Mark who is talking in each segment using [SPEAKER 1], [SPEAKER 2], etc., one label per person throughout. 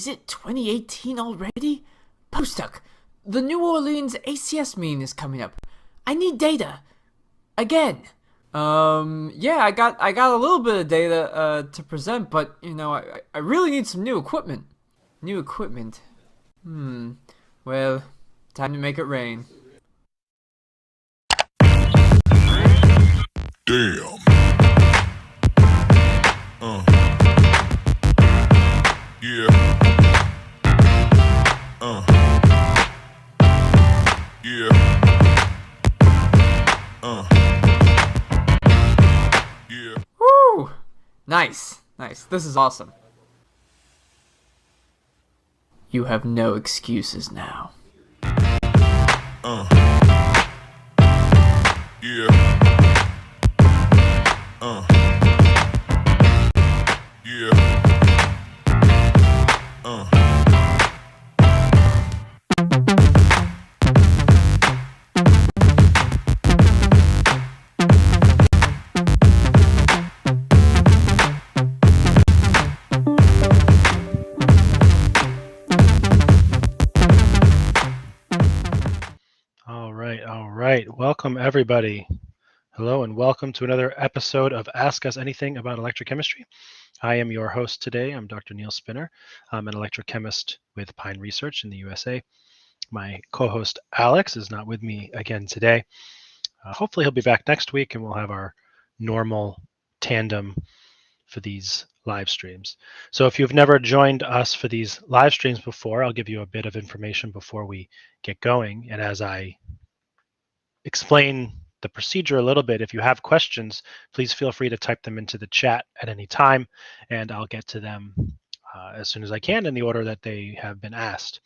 [SPEAKER 1] Is it 2018 already? Postdoc, the New Orleans ACS meeting is coming up. I need data. Again. Yeah, I got a little bit of data to present, but I really need some new equipment. New equipment. Well, time to make it rain.
[SPEAKER 2] Damn. Yeah. Yeah. Yeah.
[SPEAKER 1] Woo! Nice. This is awesome. You have no excuses now.
[SPEAKER 2] Yeah. Yeah.
[SPEAKER 3] All right. Welcome, everybody. Hello, and welcome to another episode of Ask Us Anything About Electrochemistry. I am your host today. I'm Dr. Neil Spinner. I'm an electrochemist with Pine Research in the USA. My co-host Alex is not with me again today. Hopefully he'll be back next week and we'll have our normal tandem for these live streams. So if you've never joined us for these live streams before, I'll give you a bit of information before we get going. And as I explain the procedure a little bit, if you have questions, please feel free to type them into the chat at any time, and I'll get to them as soon as I can in the order that they have been asked.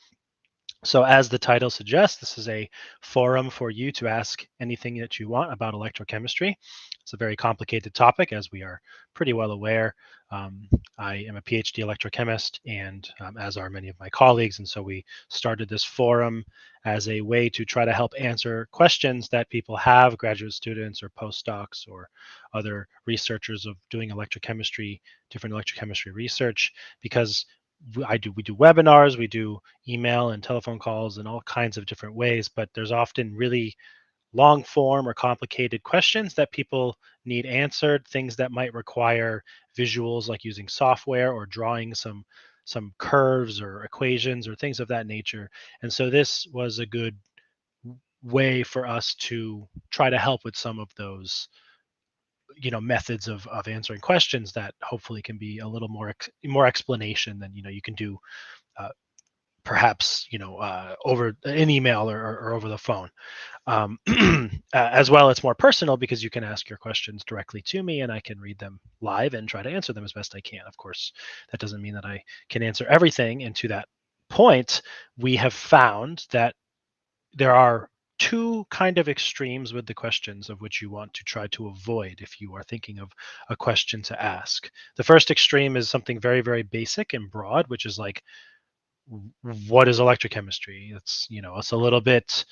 [SPEAKER 3] So as the title suggests, this is a forum for you to ask anything that you want about electrochemistry. It's a very complicated topic, as we are pretty well aware. I am a PhD electrochemist, and as are many of my colleagues, and so we started this forum as a way to try to help answer questions that people have, graduate students or postdocs or other researchers of doing electrochemistry, different electrochemistry research, because we do webinars, we do email and telephone calls in all kinds of different ways, but there's often really long form or complicated questions that people need answered, things that might require visuals like using software or drawing some curves or equations or things of that nature. And so this was a good way for us to try to help with some of those methods of answering questions that hopefully can be a little more explanation than you can do perhaps over an email or over the phone. As well, it's more personal because you can ask your questions directly to me and I can read them live and try to answer them as best I can. Of course, that doesn't mean that I can answer everything, and to that point, we have found that there are two kind of extremes with the questions of which you want to try to avoid if you are thinking of a question to ask. The first extreme is something very, very basic and broad, which is like, what is electrochemistry? It's a little bit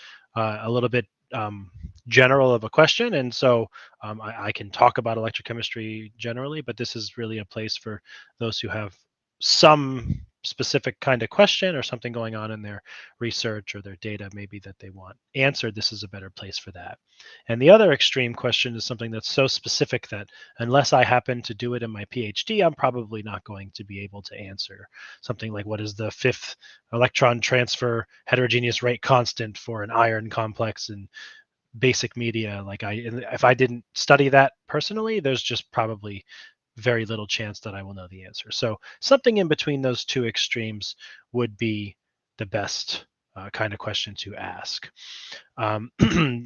[SPEAKER 3] general of a question, and so I can talk about electrochemistry generally, but this is really a place for those who have some specific kind of question or something going on in their research or their data maybe that they want answered. This is a better place for that. And the other extreme question is something that's so specific that unless I happen to do it in my PhD, I'm probably not going to be able to answer. Something like, what is the fifth electron transfer heterogeneous rate constant for an iron complex in basic media? If I didn't study that personally, there's just probably very little chance that I will know the answer. So something in between those two extremes would be the best kind of question to ask.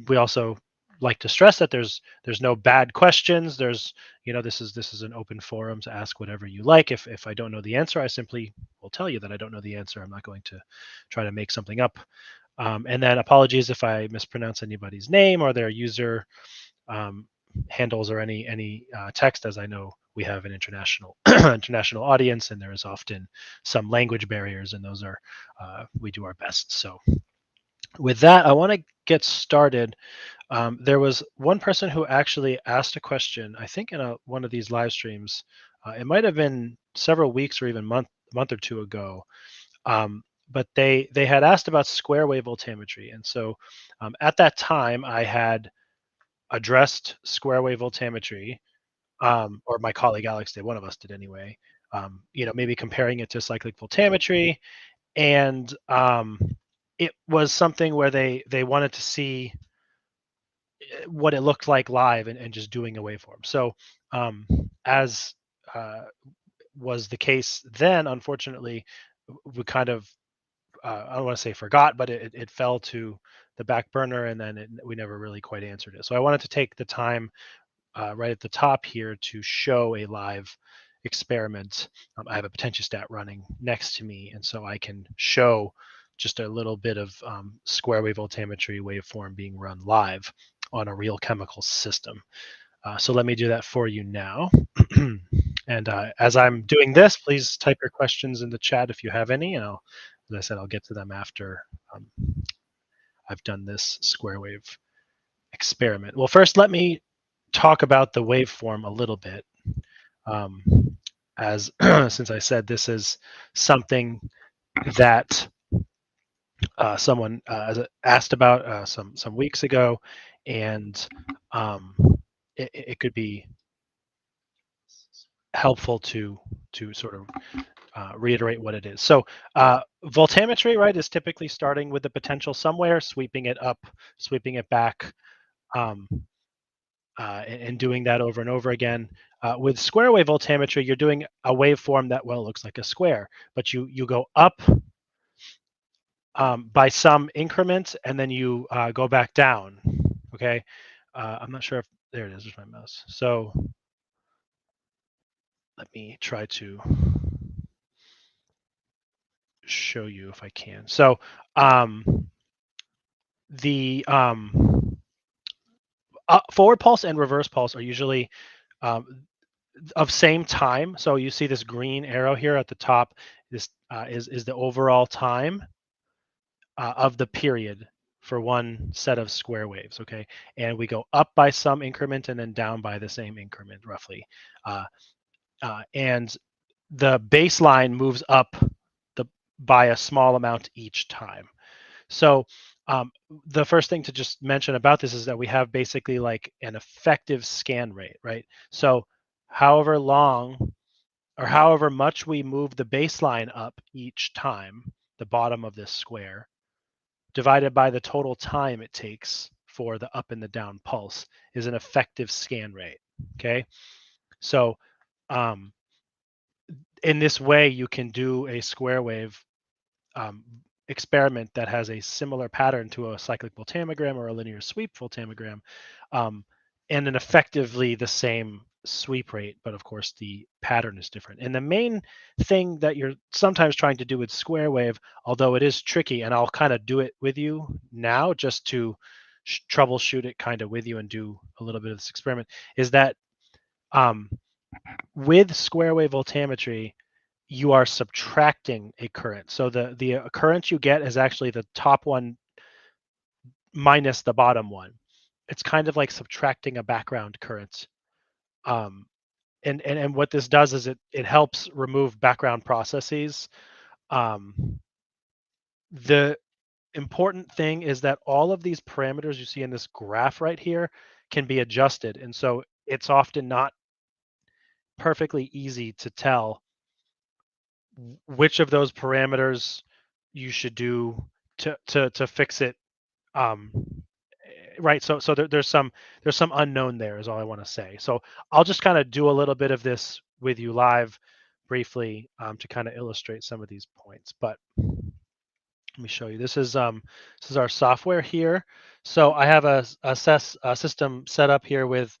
[SPEAKER 3] We also like to stress that there's no bad questions. This is an open forum to ask whatever you like. If I don't know the answer, I simply will tell you that I don't know the answer. I'm not going to try to make something up. And then apologies if I mispronounce anybody's name or their user handles or any text, as I know we have an international audience, and there is often some language barriers, and those are we do our best. So with that, I want to get started. There was one person who actually asked a question, I think in one of these live streams. It might have been several weeks or even month or two ago. But they had asked about square wave voltammetry, and so at that time I had addressed square wave voltammetry, or my colleague Alex did. One of us did anyway. Maybe comparing it to cyclic voltammetry, and it was something where they wanted to see what it looked like live and just doing a waveform. So as was the case then, unfortunately, we kind of I don't want to say forgot, but it fell to the back burner, and then we never really quite answered it. So I wanted to take the time right at the top here to show a live experiment. I have a potentiostat running next to me, and so I can show just a little bit of square wave voltammetry waveform being run live on a real chemical system. So let me do that for you now. And as I'm doing this, please type your questions in the chat if you have any, and as I said, I'll get to them after I've done this square wave experiment. Well, first, let me talk about the waveform a little bit. As since I said this is something that someone asked about some weeks ago, and it could be helpful to sort of reiterate what it is. So voltammetry, right, is typically starting with the potential somewhere, sweeping it up, sweeping it back, and doing that over and over again. With square wave voltammetry, you're doing a waveform that, well, looks like a square, but you go up by some increment, and then you go back down, okay? I'm not sure if, there it is, there's my mouse. So let me try to show you if I can. So the forward pulse and reverse pulse are usually of same time. So you see this green arrow here at the top. This is the overall time of the period for one set of square waves, okay? And we go up by some increment and then down by the same increment, roughly. And the baseline moves up by a small amount each time. So the first thing to just mention about this is that we have basically like an effective scan rate, right? So however long or however much we move the baseline up each time, the bottom of this square, divided by the total time it takes for the up and the down pulse is an effective scan rate, okay? So in this way, you can do a square wave experiment that has a similar pattern to a cyclic voltammogram or a linear sweep voltammogram, and then effectively the same sweep rate, but of course the pattern is different. And the main thing that you're sometimes trying to do with square wave, although it is tricky, and I'll kind of do it with you now just to troubleshoot it kind of with you and do a little bit of this experiment, is that with square wave voltammetry, you are subtracting a current. So the current you get is actually the top one minus the bottom one. It's kind of like subtracting a background current. And what this does is it helps remove background processes. The important thing is that all of these parameters you see in this graph right here can be adjusted. And so it's often not perfectly easy to tell which of those parameters you should do to fix it, right? So there's some unknown there is all I want to say. So I'll just kind of do a little bit of this with you live briefly to kind of illustrate some of these points. But let me show you. This is our software here. So I have a system set up here with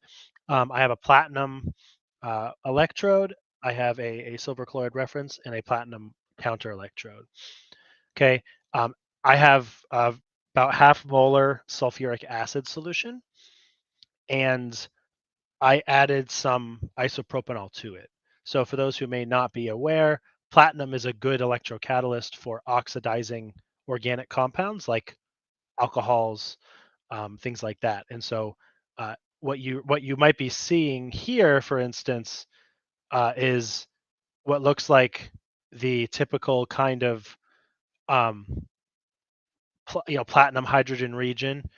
[SPEAKER 3] I have a platinum electrode, I have a silver chloride reference, and a platinum counter electrode. Okay, I have about half molar sulfuric acid solution, and I added some isopropanol to it. So for those who may not be aware, platinum is a good electrocatalyst for oxidizing organic compounds like alcohols, things like that. And so what you might be seeing here, for instance, is what looks like the typical kind of platinum hydrogen region.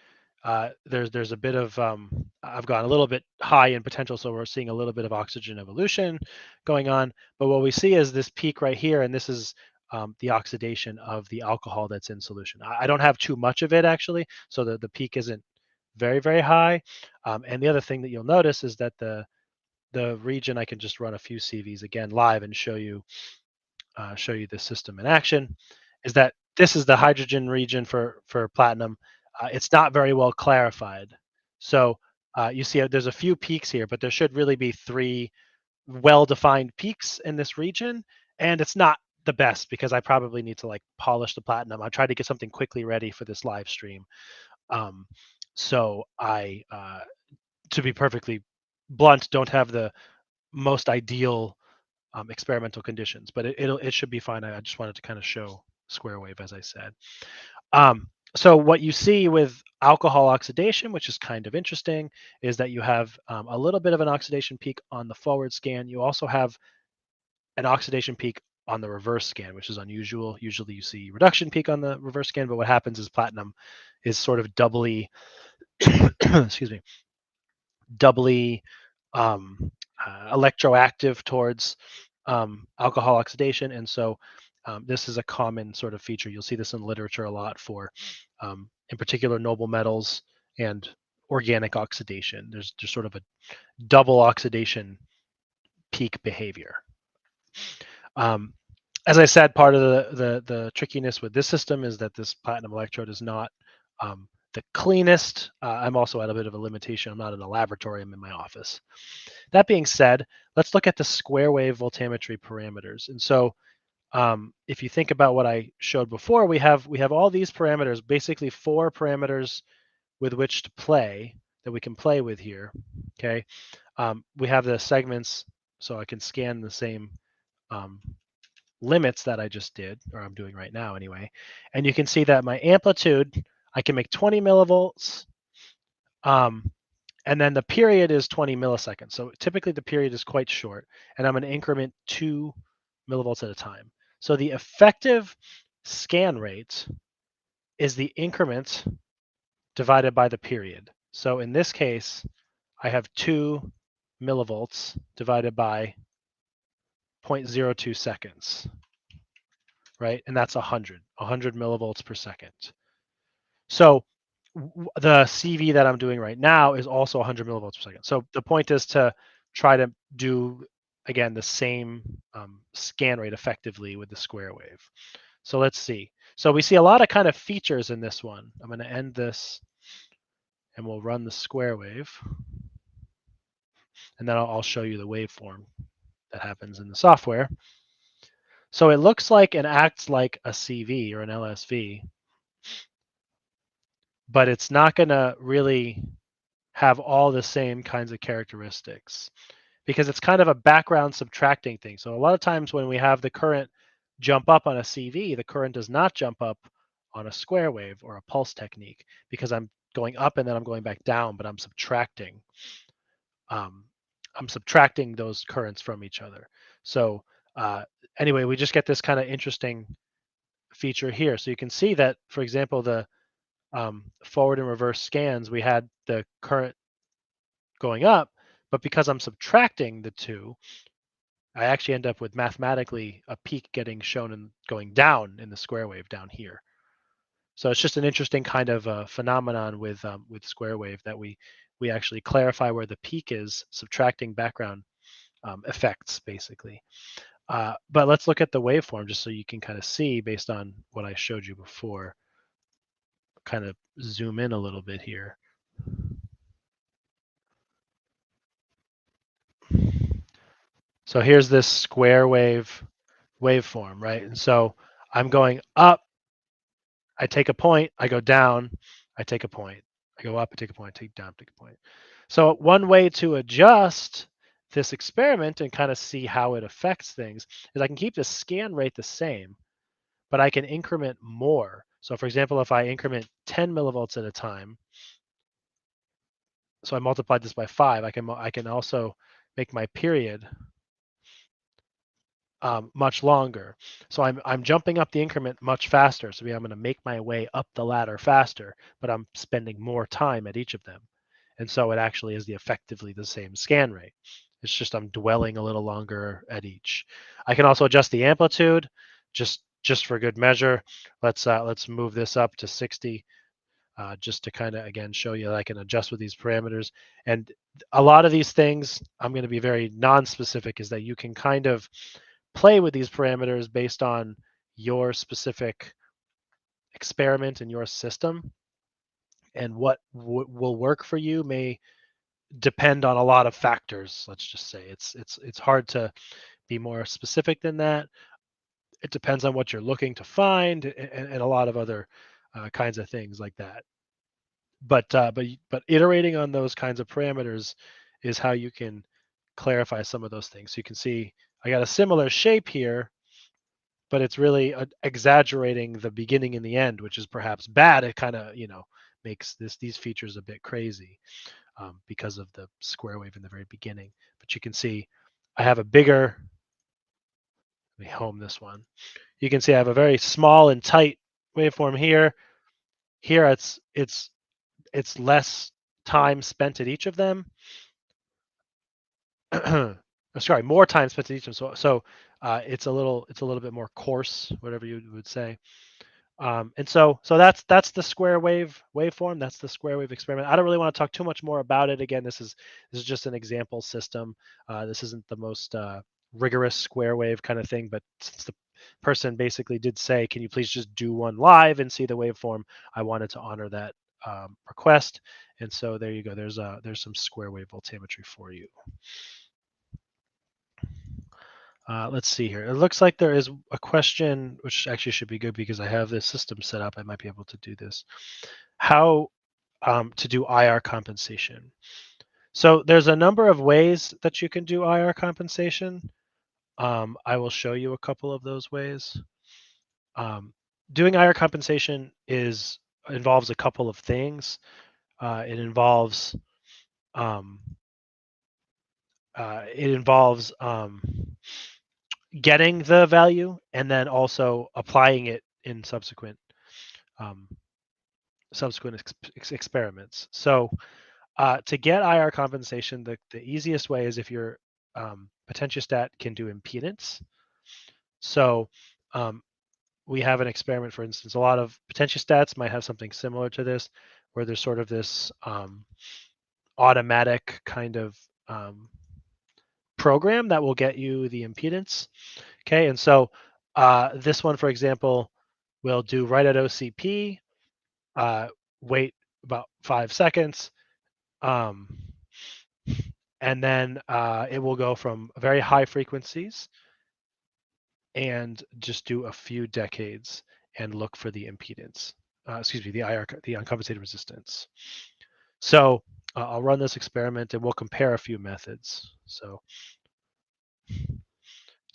[SPEAKER 3] There's a bit of I've gone a little bit high in potential, so we're seeing a little bit of oxygen evolution going on. But what we see is this peak right here, and this is the oxidation of the alcohol that's in solution. I don't have too much of it actually, so the peak isn't very, very high. And the other thing that you'll notice is that the region, I can just run a few CVs again live and show you the system in action, is that this is the hydrogen region for platinum. It's not very well clarified. So you see there's a few peaks here, but there should really be 3 well-defined peaks in this region. And it's not the best because I probably need to like polish the platinum. I tried to get something quickly ready for this live stream. So I, to be perfectly blunt, don't have the most ideal experimental conditions, but it should be fine. I just wanted to kind of show square wave, as I said. So what you see with alcohol oxidation, which is kind of interesting, is that you have a little bit of an oxidation peak on the forward scan. You also have an oxidation peak on the reverse scan, which is unusual. Usually you see reduction peak on the reverse scan, but what happens is platinum is sort of doubly, excuse me, doubly electroactive towards alcohol oxidation. And so this is a common sort of feature. You'll see this in literature a lot for, in particular, noble metals and organic oxidation. There's sort of a double oxidation peak behavior. As I said, part of the trickiness with this system is that this platinum electrode is not the cleanest. I'm also at a bit of a limitation. I'm not in a laboratory, I'm in my office. That being said, let's look at the square wave voltammetry parameters. And so if you think about what I showed before, we have all these parameters, basically 4 parameters with which to play, that we can play with here, okay? We have the segments, so I can scan the same limits that I just did, or I'm doing right now anyway. And you can see that my amplitude, I can make 20 millivolts, and then the period is 20 milliseconds. So typically the period is quite short, and I'm going to increment 2 millivolts at a time. So the effective scan rate is the increment divided by the period. So in this case, I have 2 millivolts divided by 0.02 seconds, right? And that's 100 millivolts per second. So the CV that I'm doing right now is also 100 millivolts per second. So the point is to try to do, again, the same scan rate effectively with the square wave. So let's see. So we see a lot of kind of features in this one. I'm going to end this and we'll run the square wave. And then I'll show you the waveform that happens in the software. So it looks like and acts like a CV or an LSV, but it's not going to really have all the same kinds of characteristics because it's kind of a background subtracting thing. So a lot of times when we have the current jump up on a CV, the current does not jump up on a square wave or a pulse technique because I'm going up and then I'm going back down, but I'm subtracting. I'm subtracting those currents from each other. So anyway, we just get this kind of interesting feature here. So you can see that, for example, the forward and reverse scans, we had the current going up, but because I'm subtracting the two, I actually end up with mathematically a peak getting shown and going down in the square wave down here. So it's just an interesting kind of phenomenon with square wave that we actually clarify where the peak is, subtracting background effects basically. But let's look at the waveform just so you can kind of see based on what I showed you before. Kind of zoom in a little bit here. So here's this square wave waveform, right? And so I'm going up, I take a point, I go down, I take a point, I go up, I take a point, I take down, take a point. So one way to adjust this experiment and kind of see how it affects things is I can keep the scan rate the same, but I can increment more. So for example, if I increment 10 millivolts at a time, so I multiplied this by 5, I can also make my period much longer. So I'm jumping up the increment much faster. So I'm going to make my way up the ladder faster, but I'm spending more time at each of them. And so it actually is effectively the same scan rate. It's just I'm dwelling a little longer at each. I can also adjust the amplitude, just for good measure. Let's move this up to 60. Just to kind of, again, show you that I can adjust with these parameters. And a lot of these things, I'm going to be very non-specific, is that you can kind of play with these parameters based on your specific experiment and your system. And what will work for you may depend on a lot of factors. Let's just say it's hard to be more specific than that. It depends on what you're looking to find and a lot of other kinds of things like that. But iterating on those kinds of parameters is how you can clarify some of those things. So you can see I got a similar shape here, but it's really exaggerating the beginning and the end, which is perhaps bad. It kind of makes these features a bit crazy because of the square wave in the very beginning. But you can see I have a bigger. Let me home this one. You can see I have a very small and tight waveform here. Here it's less time spent at each of them. Sorry, more time spent at each of them. So it's a little bit more coarse, whatever you would say. And so that's the square wave waveform. That's the square wave experiment. I don't really want to talk too much more about it. Again, this is just an example system. This isn't the most rigorous square wave kind of thing, but since the person basically did say, can you please just do one live and see the waveform, I wanted to honor that request. And so there you go. There's some square wave voltammetry for you. Let's see here. It looks like there is a question, which actually should be good because I have this system set up. I might be able to do this. How to do IR compensation. So there's a number of ways that you can do IR compensation. I will show you a couple of those ways. Doing IR compensation involves a couple of things. It involves getting the value and then also applying it in subsequent experiments. So to get IR compensation, the easiest way is if your potentiostat can do impedance. So we have an experiment, for instance, a lot of potentiostats might have something similar to this, where there's sort of this automatic kind of program that will get you the impedance. Okay, and so this one, for example, will do right at OCP, wait about 5 seconds, and then it will go from very high frequencies and just do a few decades and look for the impedance. The uncompensated resistance. So I'll run this experiment and we'll compare a few methods. So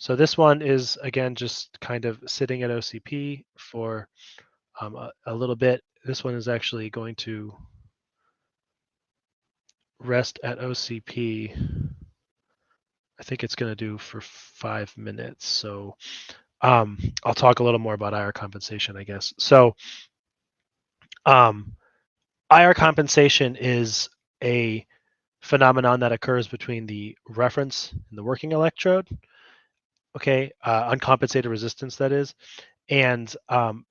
[SPEAKER 3] this one is, again, just kind of sitting at OCP for a little bit. This one is actually going to rest at OCP. I think it's going to do for 5 minutes. So I'll talk a little more about IR compensation, I guess. So IR compensation is a phenomenon that occurs between the reference and the working electrode. Okay, uncompensated resistance, that is. And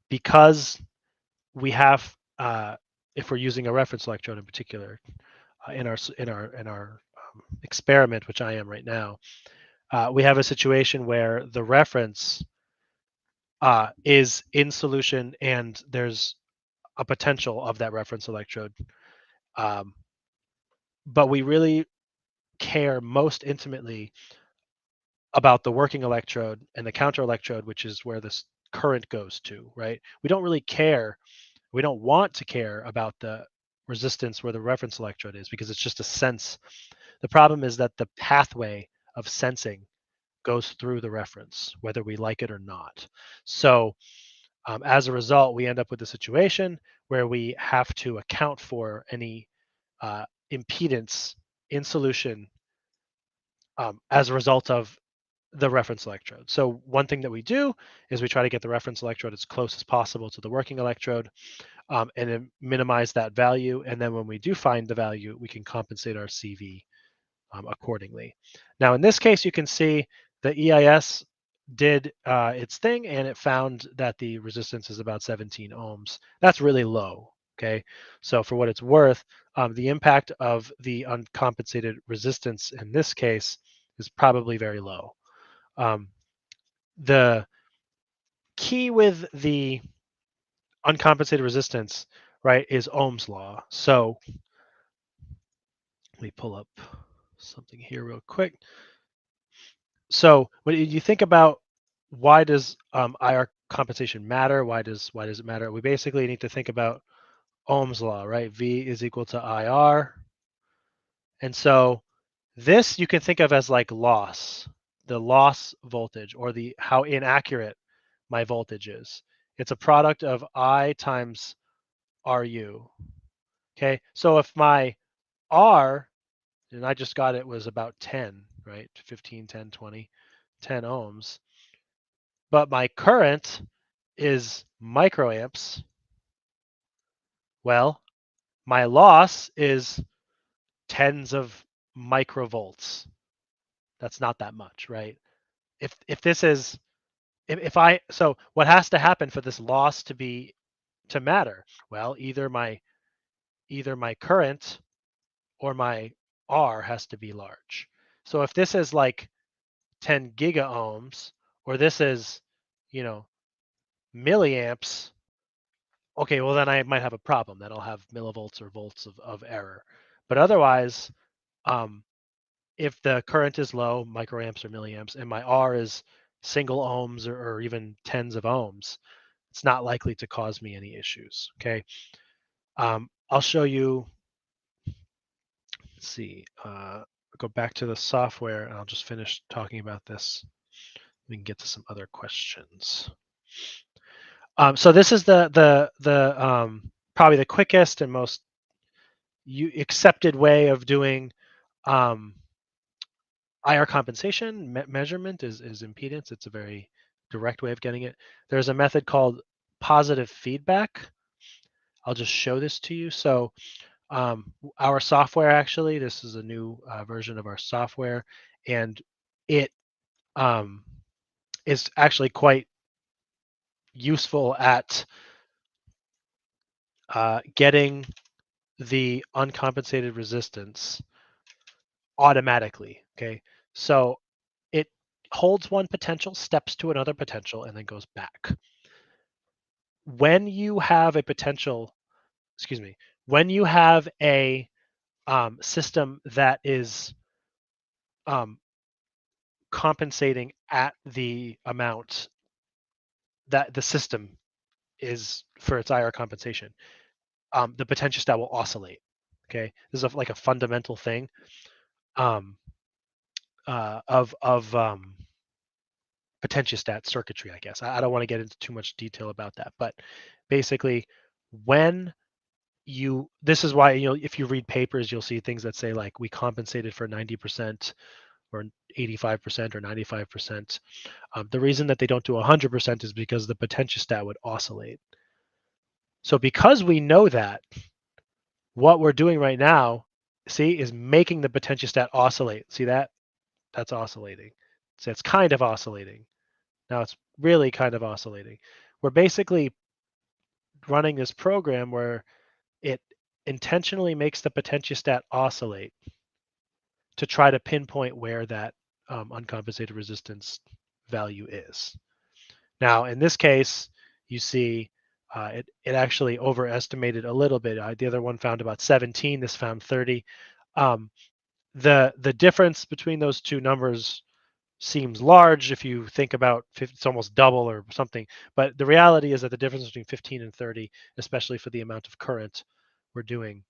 [SPEAKER 3] because we have, if we're using a reference electrode in particular, in our experiment, which I am right now, we have a situation where the reference is in solution and there's a potential of that reference electrode. But we really care most intimately about the working electrode and the counter electrode, which is where this current goes to, right? We don't really care. We don't want to care about the resistance where the reference electrode is because it's just a sense. The problem is that the pathway of sensing goes through the reference, whether we like it or not. So as a result, we end up with a situation where we have to account for any impedance in solution as a result of the reference electrode. So one thing that we do is we try to get the reference electrode as close as possible to the working electrode, and then minimize that value. And then when we do find the value, we can compensate our CV accordingly. Now, in this case, you can see the EIS did its thing, and it found that the resistance is about 17 ohms. That's really low. Okay, so for what it's worth, the impact of the uncompensated resistance in this case is probably very low. The key with the uncompensated resistance, right, is Ohm's law. So let me pull up something here real quick. So when you think about why does IR compensation matter, why does it matter? We basically need to think about Ohm's law, right? V is equal to IR. And so this you can think of as like loss, the loss voltage, or the how inaccurate my voltage is. It's a product of I times RU. Okay, so if my R, and I just got it, was about 10, right? 15, 10, 20, 10 ohms. But my current is microamps. Well, my loss is tens of microvolts. That's not that much, right? If this is if I so what has to happen for this loss to matter? Well, either my current or my R has to be large. So if this is like 10 giga ohms, or this is, milliamps, okay, well then I might have a problem. Then I'll have millivolts or volts of error. But otherwise, if the current is low, microamps or milliamps, and my R is single ohms or even tens of ohms, it's not likely to cause me any issues. Okay, I'll show you. Let's see. Go back to the software, and I'll just finish talking about this. We can get to some other questions. So this is the probably the quickest and most accepted way of doing IR compensation. Measurement is impedance. It's a very direct way of getting it. There's a method called positive feedback. I'll just show this to you. So our software, actually, this is a new version of our software, and it is actually quite useful at getting the uncompensated resistance automatically. Okay, so it holds one potential, steps to another potential, and then goes back. When you have a potential, when you have a system that is compensating at the amount that the system is for its IR compensation, the potentiostat will oscillate. Okay, this is like a fundamental thing of potentiostat circuitry, I guess. I don't want to get into too much detail about that, but basically, when this is why, if you read papers, you'll see things that say like we compensated for 90% or 85% or 95%. The reason that they don't do 100% is because the potentiostat would oscillate. So because we know that, what we're doing right now, see, is making the potentiostat oscillate. See that? That's oscillating. So it's kind of oscillating. Now it's really kind of oscillating. We're basically running this program where it intentionally makes the potentiostat oscillate to try to pinpoint where that uncompensated resistance value is. Now, in this case, you see it actually overestimated a little bit. The other one found about 17. This found 30. The difference between those two numbers seems large if you think about it's almost double or something. But the reality is that the difference between 15 and 30, especially for the amount of current we're doing,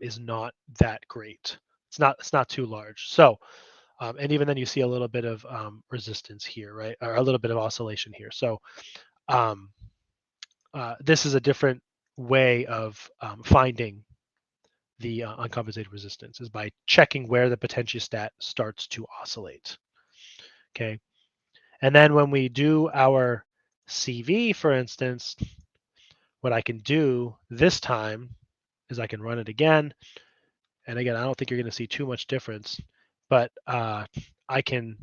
[SPEAKER 3] is not that great. It's not too large. So, and even then you see a little bit of resistance here, right? Or a little bit of oscillation here. So this is a different way of finding the uncompensated resistance, is by checking where the potentiostat starts to oscillate. Okay. And then when we do our CV, for instance, what I can do this time is I can run it again. And again, I don't think you're going to see too much difference, but I can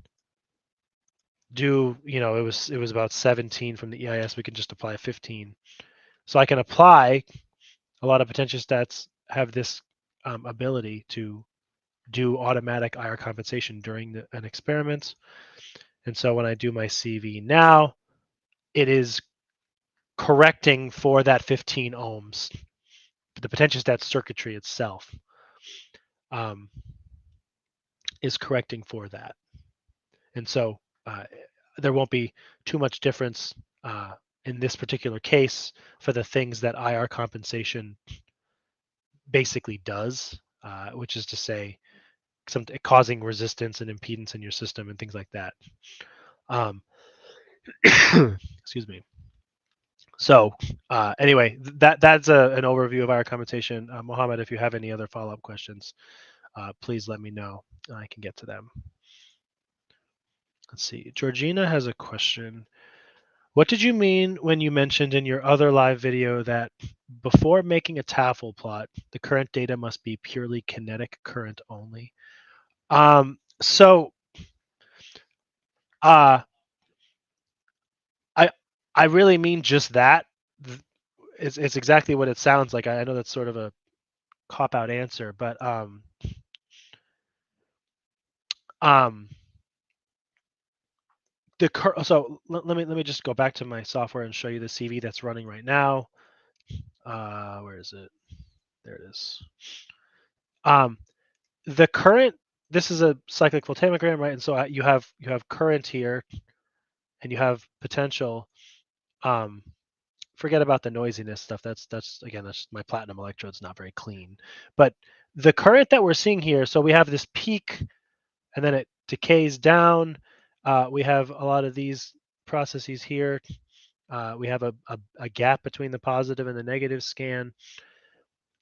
[SPEAKER 3] do, it was about 17 from the EIS. We can just apply 15. So I can apply a lot of potentiostats have this ability to do automatic IR compensation during an experiment. And so when I do my CV now, it is correcting for that 15 ohms. The potentiostat circuitry itself is correcting for that. And so there won't be too much difference in this particular case for the things that IR compensation basically does, which is to say causing resistance and impedance in your system and things like that. Excuse me. So anyway, that's an overview of IR compensation. Mohammed, if you have any other follow-up questions, please let me know. I can get to them. Let's see. Georgina has a question. What did you mean when you mentioned in your other live video that before making a Tafel plot, the current data must be purely kinetic current only? So I really mean just that. It's exactly what it sounds like. I know that's sort of a cop-out answer, but so let me just go back to my software and show you the CV that's running right now. Where is it? There it is. The current, this is a cyclic voltammogram, right? And so you have current here, and you have potential. Forget about the noisiness stuff. That's again, that's my platinum electrode's not very clean. But the current that we're seeing here, so we have this peak, and then it decays down. We have a lot of these processes here. We have a gap between the positive and the negative scan.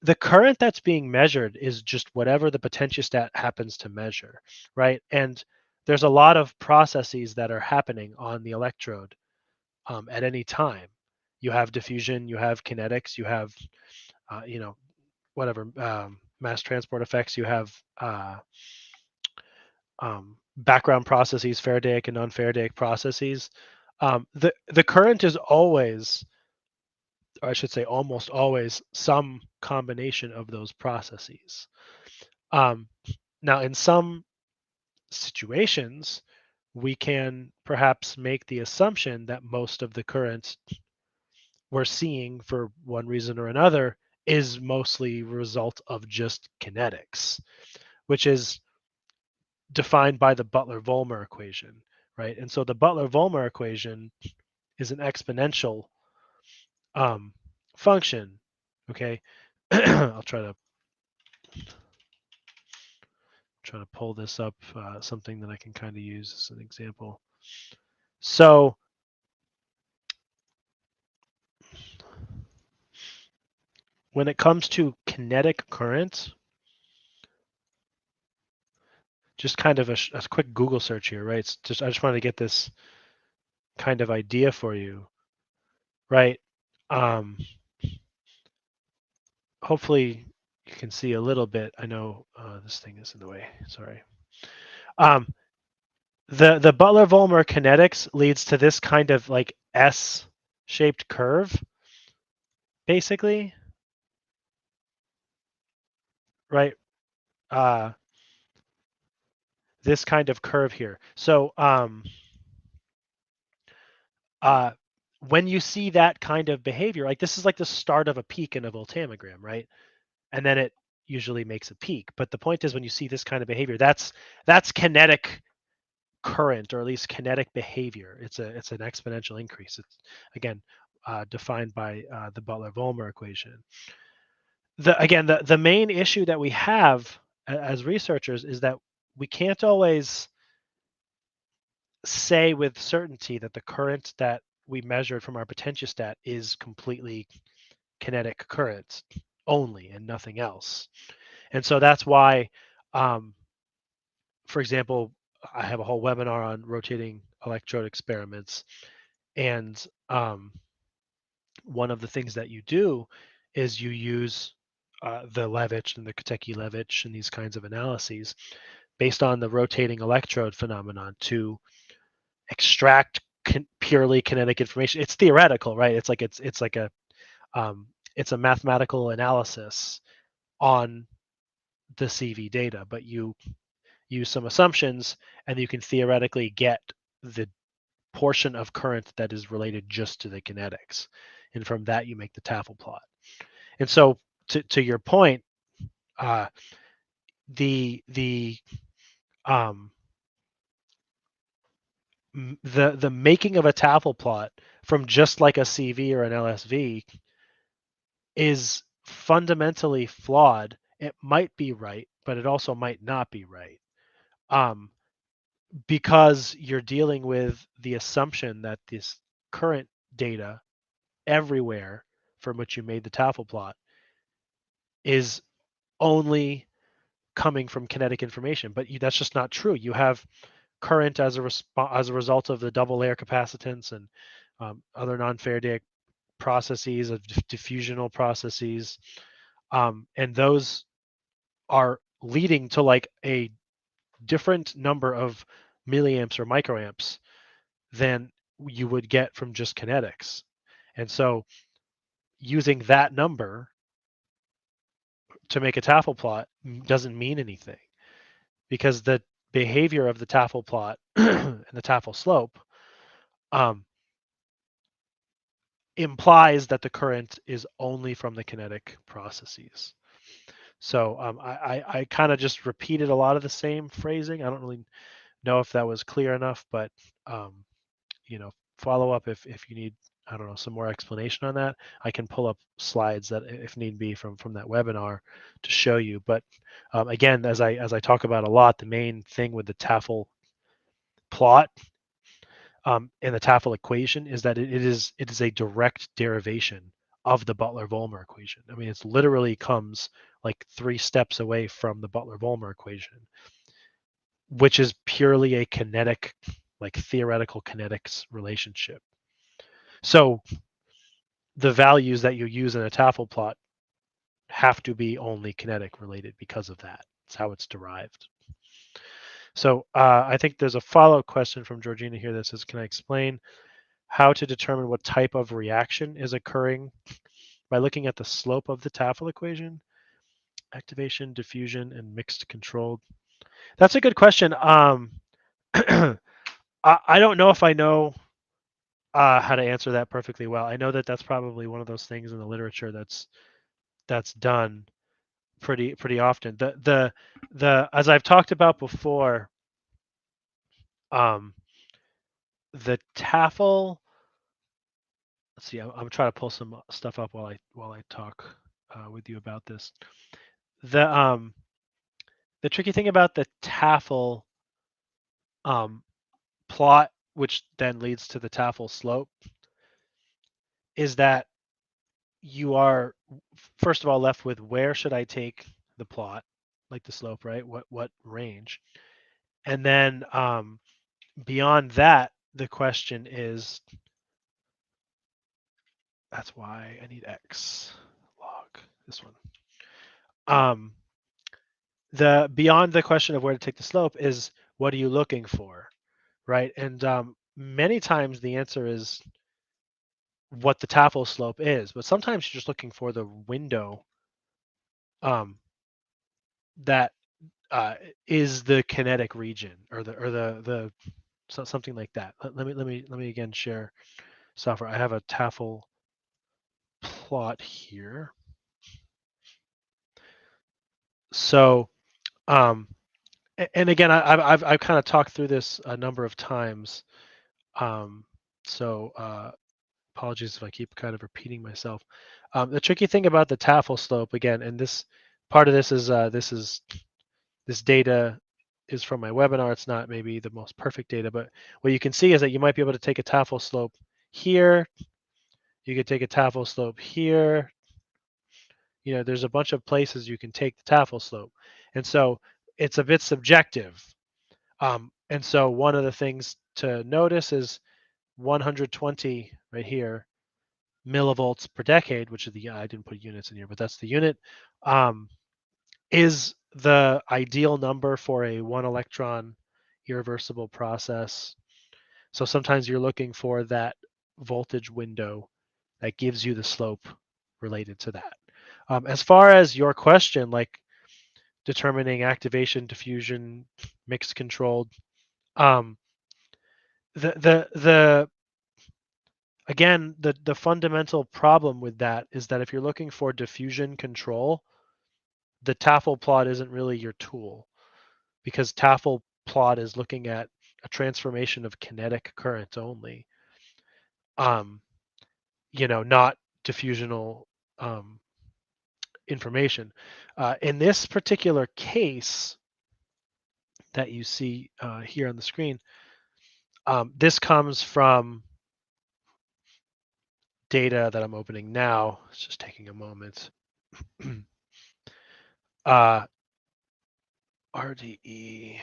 [SPEAKER 3] The current that's being measured is just whatever the potentiostat happens to measure, right? And there's a lot of processes that are happening on the electrode at any time. You have diffusion, you have kinetics, you have, whatever mass transport effects, you have background processes, faradaic and non-faradaic processes. The current is always, or I should say almost always, some combination of those processes. Now, in some situations, we can perhaps make the assumption that most of the current we're seeing for one reason or another is mostly a result of just kinetics, which is defined by the Butler-Volmer equation, right? And so the Butler-Volmer equation is an exponential function, okay? I'll try to pull this up, something that I can kind of use as an example. So when it comes to kinetic current, just kind of a quick Google search here, right? I just wanted to get this kind of idea for you, right? Hopefully you can see a little bit. I know this thing is in the way. Sorry. The Butler-Volmer kinetics leads to this kind of like S-shaped curve, basically, right? This kind of curve here. So when you see that kind of behavior, like this is like the start of a peak in a voltammogram, right? And then it usually makes a peak. But the point is, when you see this kind of behavior, that's kinetic current, or at least kinetic behavior. It's an exponential increase. It's again defined by the Butler-Volmer equation. The main issue that we have as researchers is that we can't always say with certainty that the current that we measured from our potentiostat is completely kinetic current only and nothing else. And so that's why, for example, I have a whole webinar on rotating electrode experiments, and one of the things that you do is you use the Levitch and the Kotecki-Levitch and these kinds of analyses based on the rotating electrode phenomenon to extract purely kinetic information. It's theoretical, right? It's like a mathematical analysis on the CV data, but you use some assumptions and you can theoretically get the portion of current that is related just to the kinetics, and from that you make the Tafel plot. And so to your point, the making of a Tafel plot from just like a CV or an LSV is fundamentally flawed. It might be right, but it also might not be right, because you're dealing with the assumption that this current data everywhere from which you made the Tafel plot is only coming from kinetic information, but that's just not true. You have current as a result of the double layer capacitance and other non-faradaic processes of diffusional processes, and those are leading to like a different number of milliamps or microamps than you would get from just kinetics. And so using that number to make a Tafel plot doesn't mean anything, because the behavior of the Tafel plot and the Tafel slope implies that the current is only from the kinetic processes. So I kind of just repeated a lot of the same phrasing. I don't really know if that was clear enough, but follow up if you need, I don't know, some more explanation on that. I can pull up slides that, if need be, from that webinar to show you. But again, as I talk about a lot, the main thing with the Tafel plot and the Tafel equation is that it is a direct derivation of the Butler-Volmer equation. I mean, it's literally comes like 3 steps away from the Butler-Volmer equation, which is purely a kinetic, like theoretical kinetics relationship. So the values that you use in a Tafel plot have to be only kinetic related because of that. It's how it's derived. So I think there's a follow-up question from Georgina here that says, can I explain how to determine what type of reaction is occurring by looking at the slope of the Tafel equation? Activation, diffusion, and mixed controlled. That's a good question. I don't know if I know how to answer that perfectly well. I know that that's probably one of those things in the literature that's done pretty often. The as I've talked about before, the Tafel. Let's see. I'm trying to pull some stuff up while I talk with you about this. The tricky thing about the Tafel plot, which then leads to the Tafel slope, is that you are first of all left with, where should I take the plot, like the slope, right? What range? And then beyond that, the question is, that's why I need X log this one. The beyond the question of where to take the slope is, what are you looking for, right? And many times the answer is what the Tafel slope is, but sometimes you're just looking for the window that is the kinetic region, or the something like that. Let me again share software. I have a Tafel plot here. So, and again, I've kind of talked through this a number of times. So apologies if I keep kind of repeating myself. The tricky thing about the Tafel slope, again, and this part of this is this data is from my webinar. It's not maybe the most perfect data, but what you can see is that you might be able to take a Tafel slope here. You could take a Tafel slope here. There's a bunch of places you can take the Tafel slope. And so it's a bit subjective. And so one of the things to notice is 120 right here millivolts per decade, which is I didn't put units in here, but that's the unit, is the ideal number for a one electron irreversible process. So sometimes you're looking for that voltage window that gives you the slope related to that. As far as your question, like determining activation, diffusion, mixed controlled, um, the again, the fundamental problem with that is that if you're looking for diffusion control, the Tafel plot isn't really your tool, because Tafel plot is looking at a transformation of kinetic current only, not diffusional information. In this particular case that you see here on the screen, this comes from data that I'm opening now. It's just taking a moment. RDE.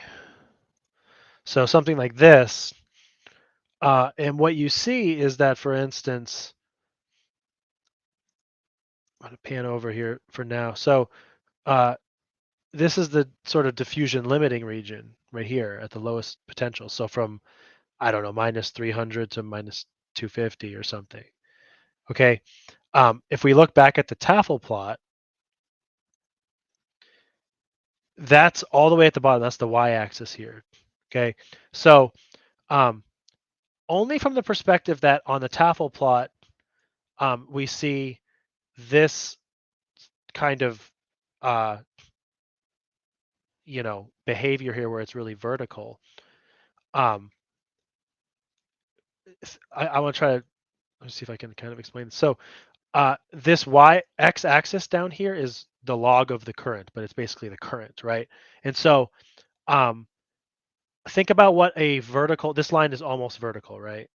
[SPEAKER 3] So something like this. And what you see is that, for instance, I'm going to pan over here for now. So this is the sort of diffusion limiting region right here at the lowest potential. So from, I don't know, minus 300 to minus 250 or something. Okay. If we look back at the Tafel plot, that's all the way at the bottom. That's the y-axis here. Okay. So only from the perspective that on the Tafel plot, we see this kind of behavior here where it's really vertical. I want to try to, let me see if I can kind of explain this. So this x-axis down here is the log of the current, but it's basically the current, right? And so think about what a vertical, this line is almost vertical, right?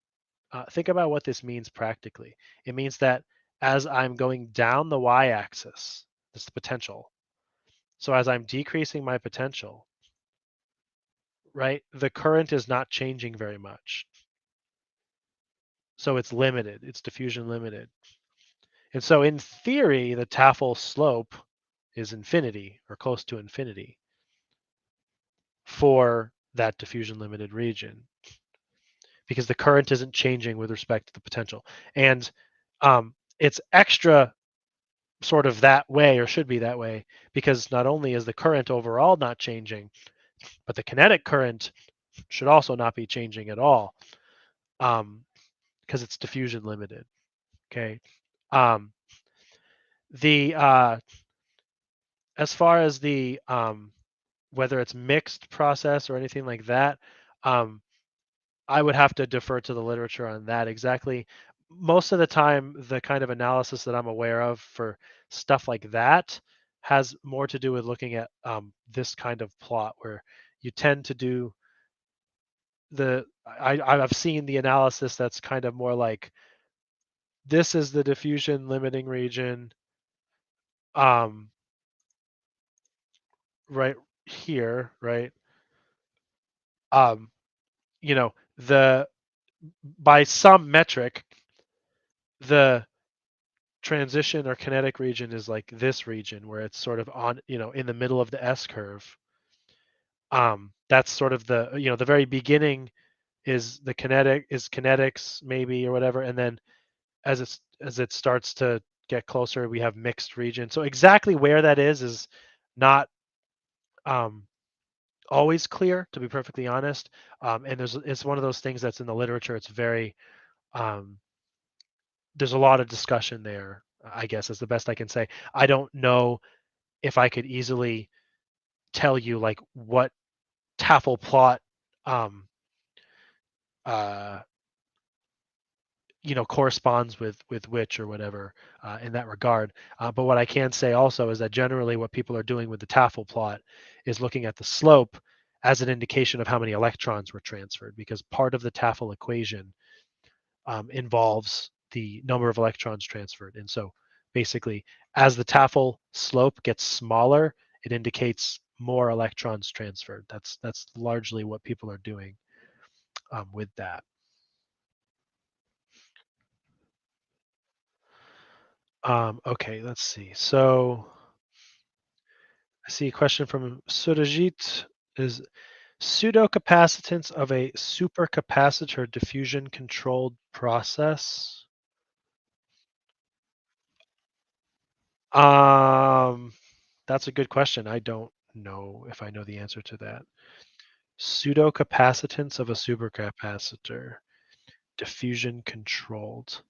[SPEAKER 3] Think about what this means practically. It means that as I'm going down the y-axis, this is the potential. So as I'm decreasing my potential, right, the current is not changing very much. So it's limited, it's diffusion limited. And so in theory, the Tafel slope is infinity or close to infinity for that diffusion limited region, because the current isn't changing with respect to the potential. And it's extra sort of that way, or should be that way, because not only is the current overall not changing, but the kinetic current should also not be changing at all, because it's diffusion limited. Okay. As far as the whether it's mixed process or anything like that, I would have to defer to the literature on that exactly. Most of the time, the kind of analysis that I'm aware of for stuff like that has more to do with looking at this kind of plot where you tend to do I've seen the analysis that's kind of more like, this is the diffusion limiting region right here, right? The by some metric, the transition or kinetic region is like this region where it's sort of on, in the middle of the S curve. That's sort of the very beginning is the kinetics maybe or whatever, and then as it starts to get closer, we have mixed region. So exactly where that is not always clear, to be perfectly honest. And it's one of those things that's in the literature. It's very there's a lot of discussion there, I guess, is the best I can say. I don't know if I could easily tell you like what Tafel plot corresponds with which or whatever in that regard. But what I can say also is that generally what people are doing with the Tafel plot is looking at the slope as an indication of how many electrons were transferred, because part of the Tafel equation involves the number of electrons transferred. And so basically, as the Tafel slope gets smaller, it indicates more electrons transferred. That's largely what people are doing with that. Okay, let's see. So I see a question from Surajit. Is pseudocapacitance of a supercapacitor diffusion-controlled process? That's a good question. I don't know if I know the answer to that. Pseudocapacitance of a supercapacitor, diffusion-controlled.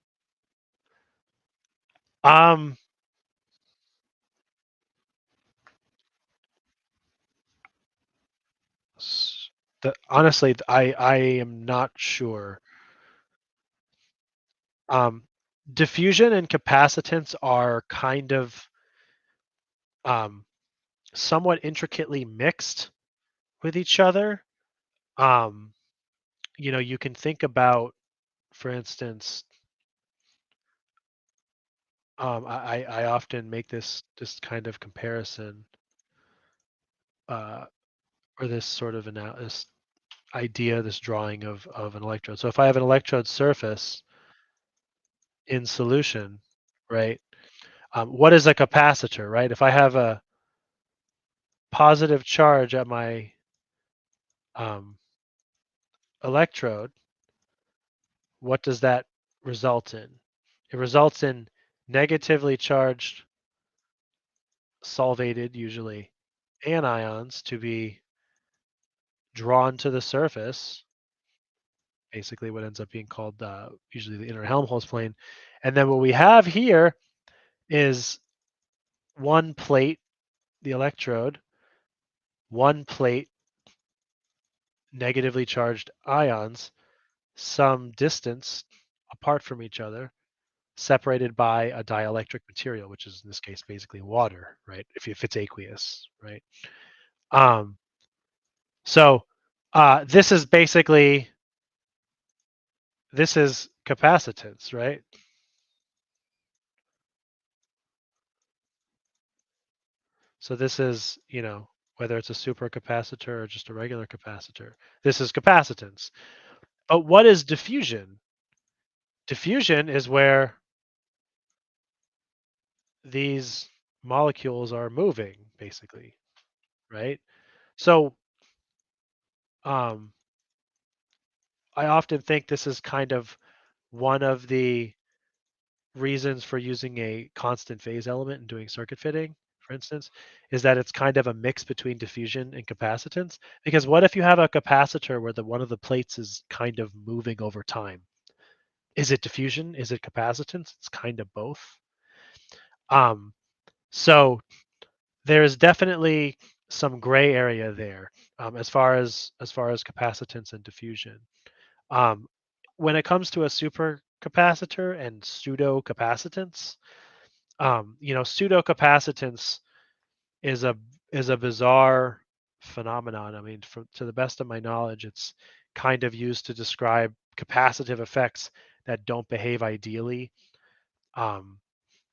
[SPEAKER 3] Honestly, I am not sure. Diffusion and capacitance are kind of somewhat intricately mixed with each other. You can think about, for instance, I often make this kind of comparison, or this sort of this idea, this drawing of an electrode. So if I have an electrode surface in solution, right? What is a capacitor, right? If I have a positive charge at my electrode, what does that result in? It results in negatively charged, solvated, usually anions, to be drawn to the surface, basically what ends up being called usually the inner Helmholtz plane. And then what we have here is one plate, the electrode, one plate, negatively charged ions, some distance apart from each other, separated by a dielectric material, which is in this case basically water, right? If it's aqueous, right? So this is capacitance, right? So this is, whether it's a supercapacitor or just a regular capacitor, this is capacitance. But what is diffusion? Diffusion is where these molecules are moving, basically, right? So I often think this is kind of one of the reasons for using a constant phase element and doing circuit fitting, for instance, is that it's kind of a mix between diffusion and capacitance. Because what if you have a capacitor where one of the plates is kind of moving over time? Is it diffusion? Is it capacitance? It's kind of both. So there is definitely some gray area there as far as capacitance and diffusion. When it comes to a supercapacitor and pseudocapacitance, pseudocapacitance is a bizarre phenomenon. I mean, to the best of my knowledge, it's kind of used to describe capacitive effects that don't behave ideally. A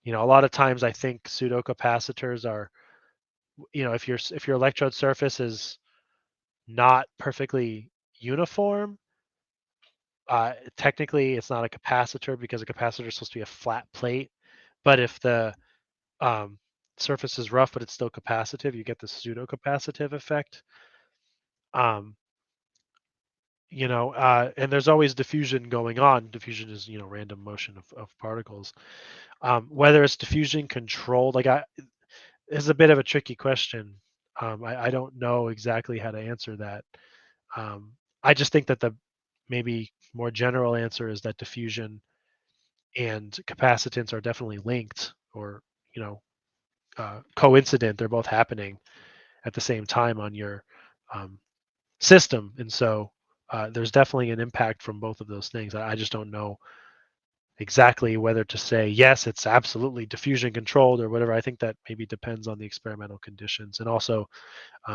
[SPEAKER 3] lot of times I think pseudocapacitors are, if your electrode surface is not perfectly uniform, technically it's not a capacitor because a capacitor is supposed to be a flat plate. But if the surface is rough but it's still capacitive, you get the pseudocapacitive effect. And there's always diffusion going on. Diffusion is random motion of particles. Whether it's diffusion controlled, is a bit of a tricky question. I don't know exactly how to answer that. I just think that the maybe more general answer is that diffusion and capacitance are definitely linked, or coincident. They're both happening at the same time on your system, and so there's definitely an impact from both of those things. I just don't know exactly whether to say yes, it's absolutely diffusion controlled or whatever. I think that maybe depends on the experimental conditions, and also,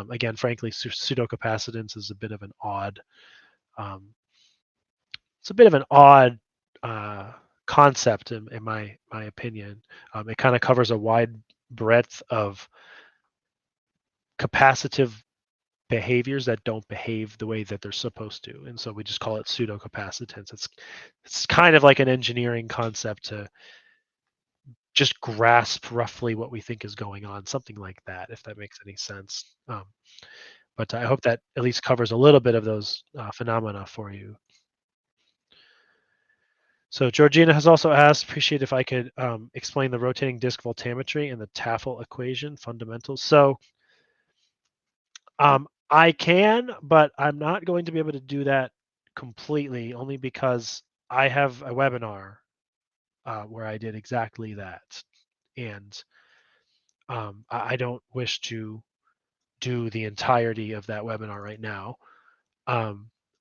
[SPEAKER 3] again, frankly, pseudocapacitance is a bit of an odd. It's a bit of an odd concept in my opinion. It kind of covers a wide breadth of capacitive behaviors that don't behave the way that they're supposed to, and so we just call it pseudocapacitance. It's kind of like an engineering concept to just grasp roughly what we think is going on, something like that, if that makes any sense. But I hope that at least covers a little bit of those phenomena for you. So Georgina has also asked, appreciate if I could explain the rotating disk voltammetry and the Tafel equation fundamentals. So I can, but I'm not going to be able to do that completely, only because I have a webinar where I did exactly that. And I don't wish to do the entirety of that webinar right now.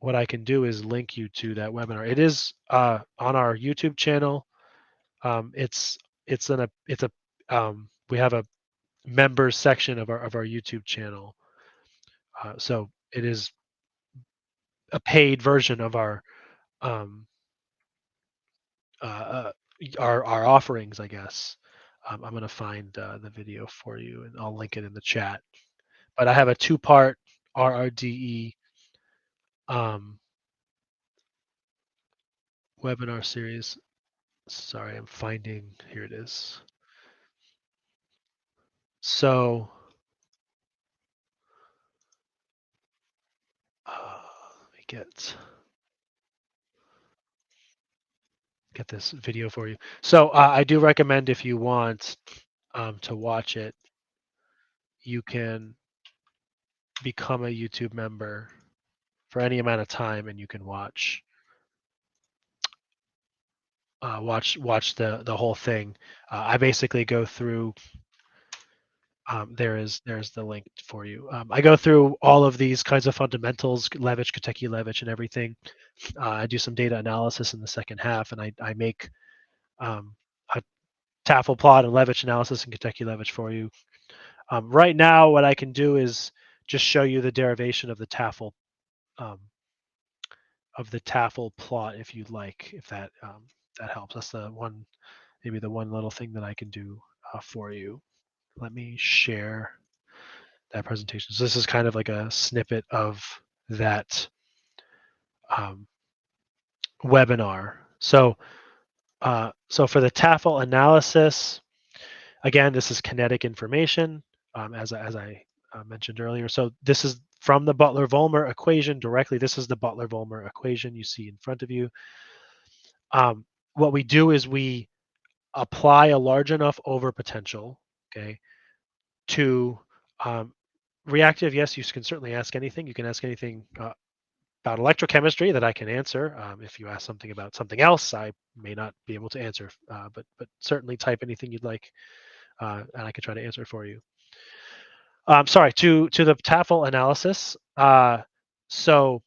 [SPEAKER 3] What I can do is link you to that webinar. It is on our YouTube channel. We have a members section of our YouTube channel. So it is a paid version of our offerings, I guess. I'm going to find the video for you, and I'll link it in the chat. But I have a 2-part RRDE webinar series. Sorry, I'm finding, here it is. So let me get this video for you. So I do recommend, if you want to watch it, you can become a YouTube member for any amount of time, and you can watch the whole thing. I basically go through. There's the link for you. I go through all of these kinds of fundamentals, Levitch, Katecky Levitch, and everything. I do some data analysis in the second half, and I make a Tafel plot and Levitch analysis and Katecky Levitch for you. Right now, what I can do is just show you the derivation of the Tafel plot, if you'd like, if that helps. That's maybe the one little thing that I can do for you. Let me share that presentation. So this is kind of like a snippet of that webinar. So for the Tafel analysis, again, this is kinetic information, as I mentioned earlier. So this is from the Butler-Volmer equation directly. This is the Butler-Volmer equation you see in front of you. What we do is we apply a large enough overpotential, okay, to reactive. Yes, you can certainly ask anything. You can ask anything about electrochemistry that I can answer. If you ask something about something else, I may not be able to answer, but certainly type anything you'd like, and I can try to answer for you. Sorry, to the Tafel analysis. So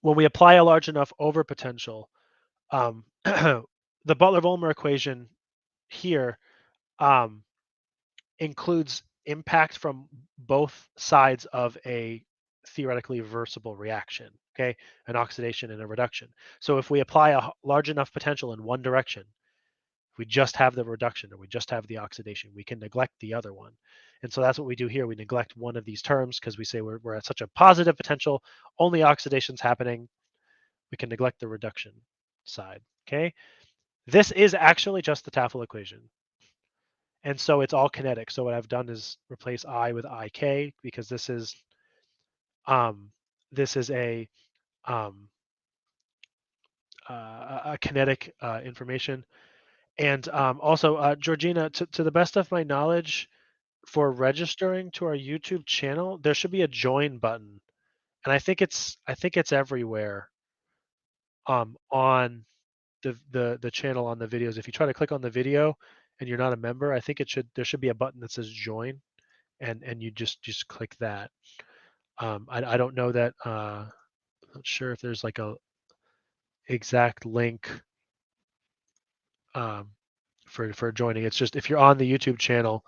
[SPEAKER 3] when we apply a large enough overpotential, the Butler-Volmer equation here includes impact from both sides of a theoretically reversible reaction, okay, an oxidation and a reduction. So if we apply a large enough potential in one direction, if we just have the reduction or we just have the oxidation, we can neglect the other one. And so that's what we do here. We neglect one of these terms because we say we're at such a positive potential, only oxidation's happening. We can neglect the reduction side, okay? This is actually just the Tafel equation. And so it's all kinetic. So what I've done is replace I with IK, because this is a kinetic information. And also, Georgina, to the best of my knowledge, for registering to our YouTube channel, there should be a join button, and I think it's everywhere on the channel, on the videos. If you try to click on the video and you're not a member, I think there should be a button that says join, and you just click that. I don't know that. I'm not sure if there's like a exact link for joining. It's just if you're on the YouTube channel,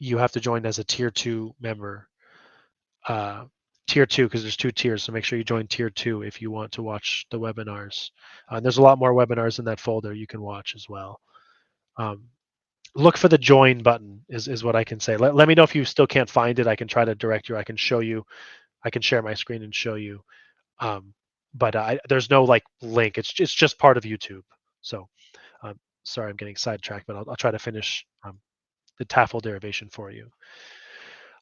[SPEAKER 3] you have to join as a tier 2 member. Tier 2, because there's 2 tiers, so make sure you join tier 2 if you want to watch the webinars. There's a lot more webinars in that folder you can watch as well. look for the join button is what I can say. Let me know if you still can't find it. I can try to direct you. I can show you. I can share my screen and show you. Um, but there's no like link. It's just part of YouTube. So sorry, I'm getting sidetracked, but I'll try to finish the Tafel derivation for you.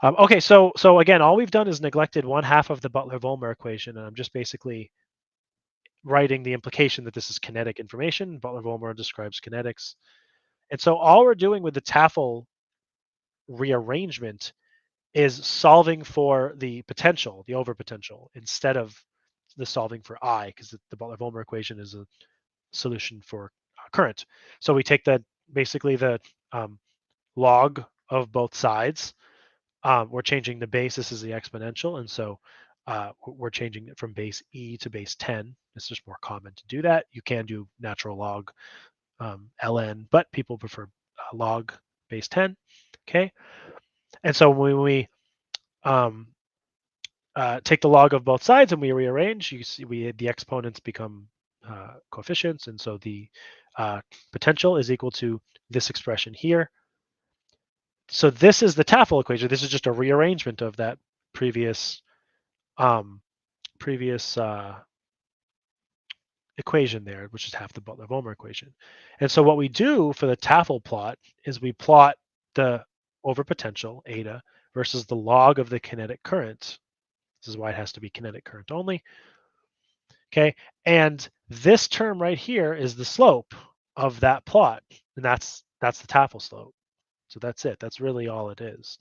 [SPEAKER 3] Okay, so again, all we've done is neglected one half of the Butler-Volmer equation, and I'm just basically writing the implication that this is kinetic information. Butler-Volmer describes kinetics. And so all we're doing with the Tafel rearrangement is solving for the potential, the overpotential, instead of the solving for I, because the Butler-Volmer equation is a solution for current. So we take basically the log of both sides. We're changing the base. This is the exponential, and so we're changing it from base e to base 10. It's just more common to do that. You can do natural log ln, but people prefer log base 10. Okay, and so when we take the log of both sides and we rearrange, you see the exponents become coefficients, and so the potential is equal to this expression here. So this is the Tafel equation. This is just a rearrangement of that previous equation there, which is half the Butler-Volmer equation. And so what we do for the Tafel plot is we plot the overpotential, eta, versus the log of the kinetic current. This is why it has to be kinetic current only. Okay, and this term right here is the slope of that plot, and that's the Tafel slope. So that's it. That's really all it is.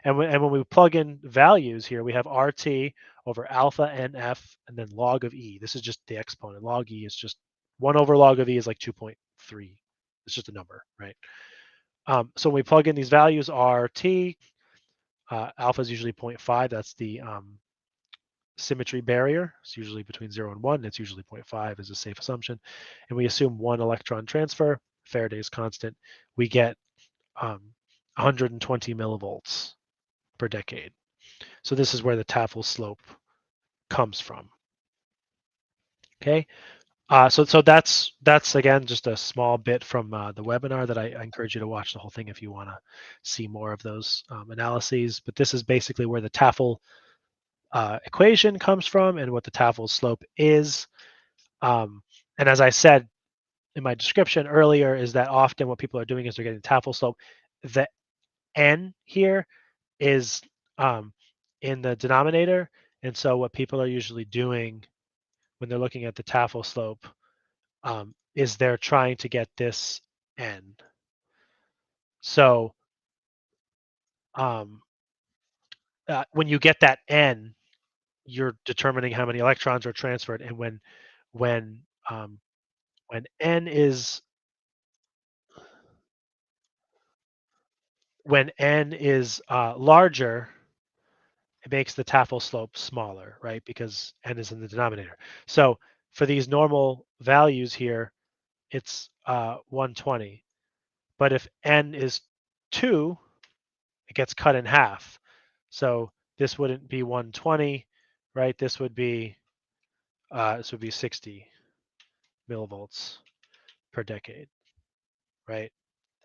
[SPEAKER 3] And when we plug in values here, we have RT over alpha NF and then log of E. This is just the exponent. Log E is just 1 over log of E is like 2.3. It's just a number, right? So when we plug in these values, RT, alpha is usually 0.5. That's the symmetry barrier. It's usually between 0 and 1. It's usually 0.5 is a safe assumption. And we assume 1 electron transfer, Faraday's constant. We get 120 millivolts per decade. So this is where the Tafel slope comes from. Okay, so that's again just a small bit from the webinar that I encourage you to watch the whole thing if you want to see more of those analyses. But this is basically where the Tafel equation comes from and what the Tafel slope is. And as I said in my description earlier, is that often what people are doing is they're getting Tafel slope. The n here is in the denominator, and so what people are usually doing when they're looking at the Tafel slope is they're trying to get this n. So when you get that n, you're determining how many electrons are transferred, and when n is larger, it makes the Tafel slope smaller, right? Because n is in the denominator. So for these normal values here, it's 120. But if n is 2, it gets cut in half. So this wouldn't be 120, right? This would be 60 millivolts per decade, right?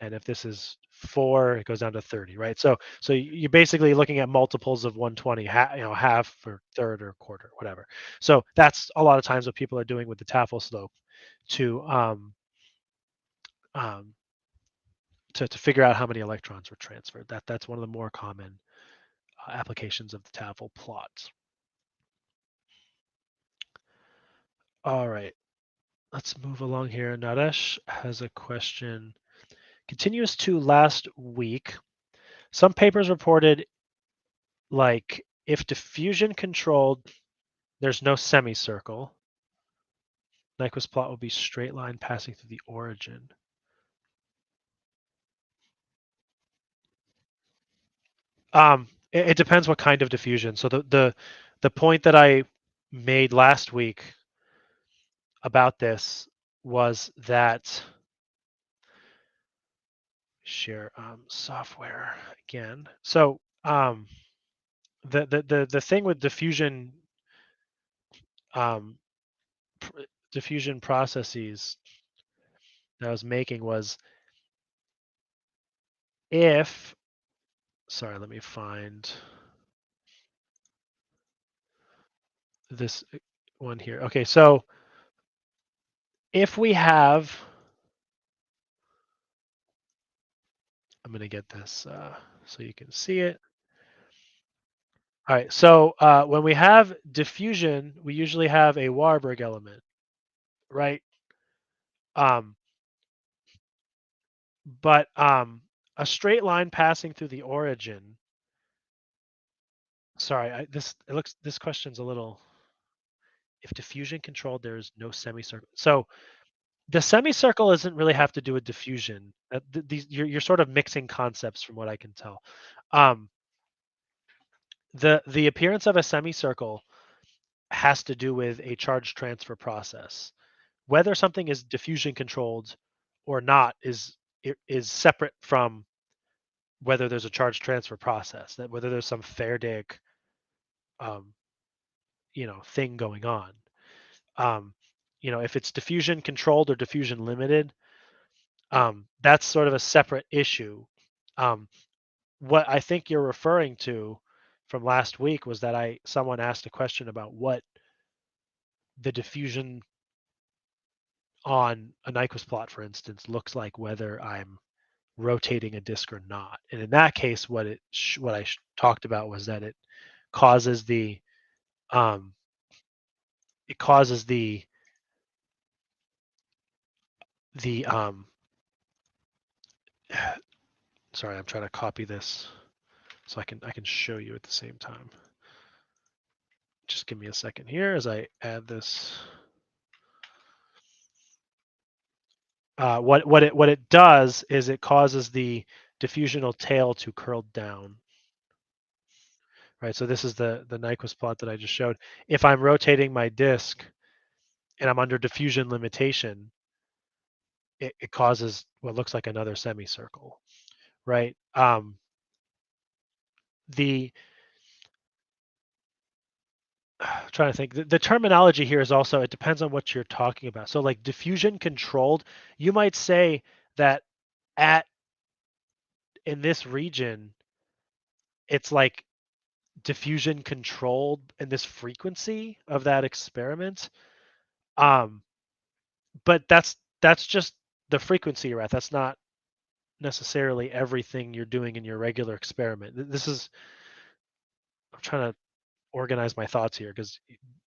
[SPEAKER 3] And if this is 4, it goes down to 30, right? So you're basically looking at multiples of 120, half or third or quarter, whatever. So that's a lot of times what people are doing with the Tafel slope to to figure out how many electrons were transferred. That's one of the more common applications of the Tafel plot. All right, let's move along here. Naresh has a question. Continuous to last week, some papers reported like if diffusion controlled, there's no semicircle. Nyquist plot will be straight line passing through the origin. It depends what kind of diffusion. So the point that I made last week about this was that share software again. So the thing with diffusion diffusion processes that I was making was if, sorry, let me find this one here. Okay, so if we have, I'm going to get this so you can see it. All right, so when we have diffusion, we usually have a Warburg element, right? But a straight line passing through the origin. Sorry, this question's a little. If diffusion controlled, there is no semicircle. So the semicircle doesn't really have to do with diffusion. You're sort of mixing concepts from what I can tell. The appearance of a semicircle has to do with a charge transfer process. Whether something is diffusion controlled or not is separate from whether there's a charge transfer process, that whether there's some faradaic thing going on. If it's diffusion controlled or diffusion limited, that's sort of a separate issue. What I think you're referring to from last week was that someone asked a question about what the diffusion on a Nyquist plot, for instance, looks like whether I'm rotating a disk or not. And in that case, what I talked about was that it causes the um, sorry, I'm trying to copy this so I can show you at the same time. Just give me a second here as I add this. What it does is it causes the diffusional tail to curl down. Right, so this is the Nyquist plot that I just showed. If I'm rotating my disk and I'm under diffusion limitation, it causes what looks like another semicircle, right? The I'm trying to think. The terminology here is also, it depends on what you're talking about. So like diffusion controlled, you might say that in this region, it's like diffusion controlled in this frequency of that experiment. But that's just the frequency you're at. That's not necessarily everything you're doing in your regular experiment. I'm trying to organize my thoughts here because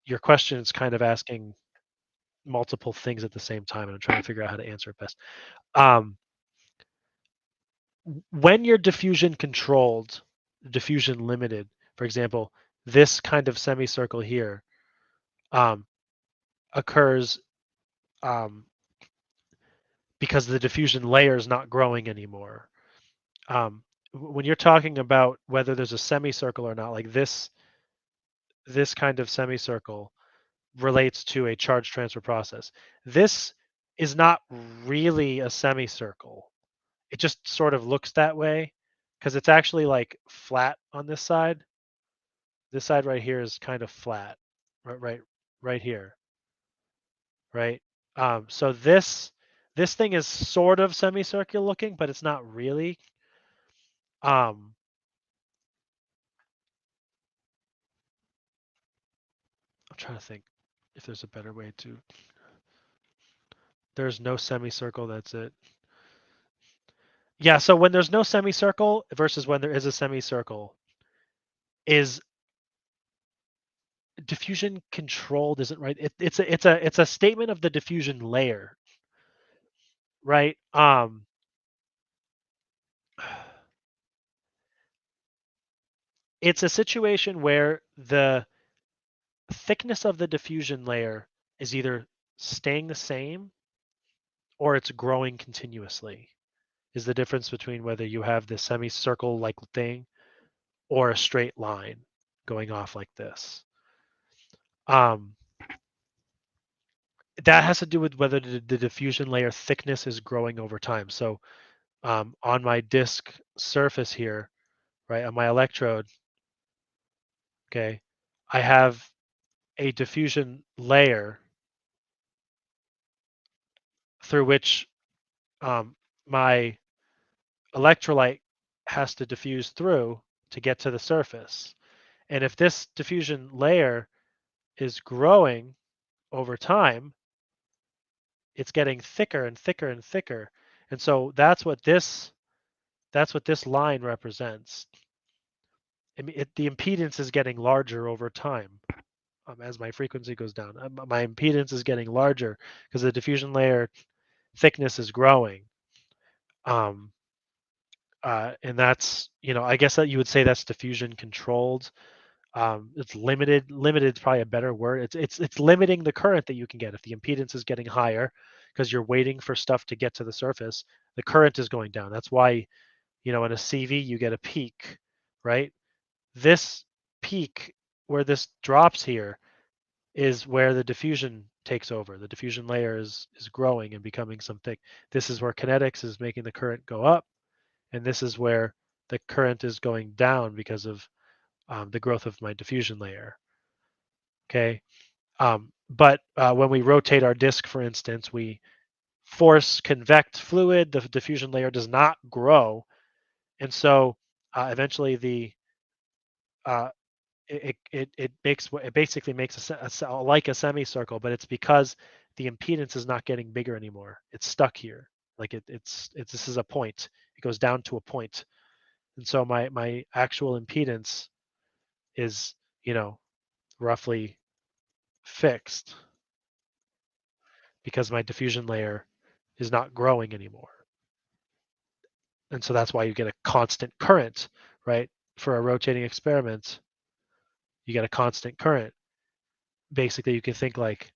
[SPEAKER 3] your question is kind of asking multiple things at the same time, and I'm trying to figure out how to answer it best. When you're diffusion controlled, diffusion limited, for example, this kind of semicircle here occurs because the diffusion layer is not growing anymore. When you're talking about whether there's a semicircle or not, like this kind of semicircle relates to a charge transfer process. This is not really a semicircle. It just sort of looks that way because it's actually like flat on this side. This side right here is kind of flat, right here, right? So this thing is sort of semicircular looking, but it's not really. I'm trying to think if there's a better way to. There's no semicircle. That's it. Yeah. So when there's no semicircle versus when there is a semicircle, is diffusion controlled isn't right. It's a statement of the diffusion layer, right? It's a situation where the thickness of the diffusion layer is either staying the same or it's growing continuously. Is the difference between whether you have the semicircle like thing or a straight line going off like this. That has to do with whether the diffusion layer thickness is growing over time. So on my disk surface here, right, on my electrode, okay, I have a diffusion layer through which my electrolyte has to diffuse through to get to the surface. And if this diffusion layer is growing over time, it's getting thicker and thicker and thicker. And so that's what this line represents. I mean, the impedance is getting larger over time as my frequency goes down. My impedance is getting larger because the diffusion layer thickness is growing. And that's, I guess that you would say that's diffusion controlled. It's limited. Limited is probably a better word. It's limiting the current that you can get. If the impedance is getting higher because you're waiting for stuff to get to the surface, the current is going down. That's why, in a CV you get a peak, right? This peak where this drops here is where the diffusion takes over. The diffusion layer is growing and becoming some thick. This is where kinetics is making the current go up, and this is where the current is going down because of the growth of my diffusion layer. Okay, but when we rotate our disk, for instance, we force convect fluid. The diffusion layer does not grow, and so eventually it basically makes like a semicircle, but it's because the impedance is not getting bigger anymore. It's stuck here. Like it's this is a point. It goes down to a point, and so my actual impedance is roughly fixed because my diffusion layer is not growing anymore. And so that's why you get a constant current, right? For a rotating experiment, you get a constant current. Basically, you can think like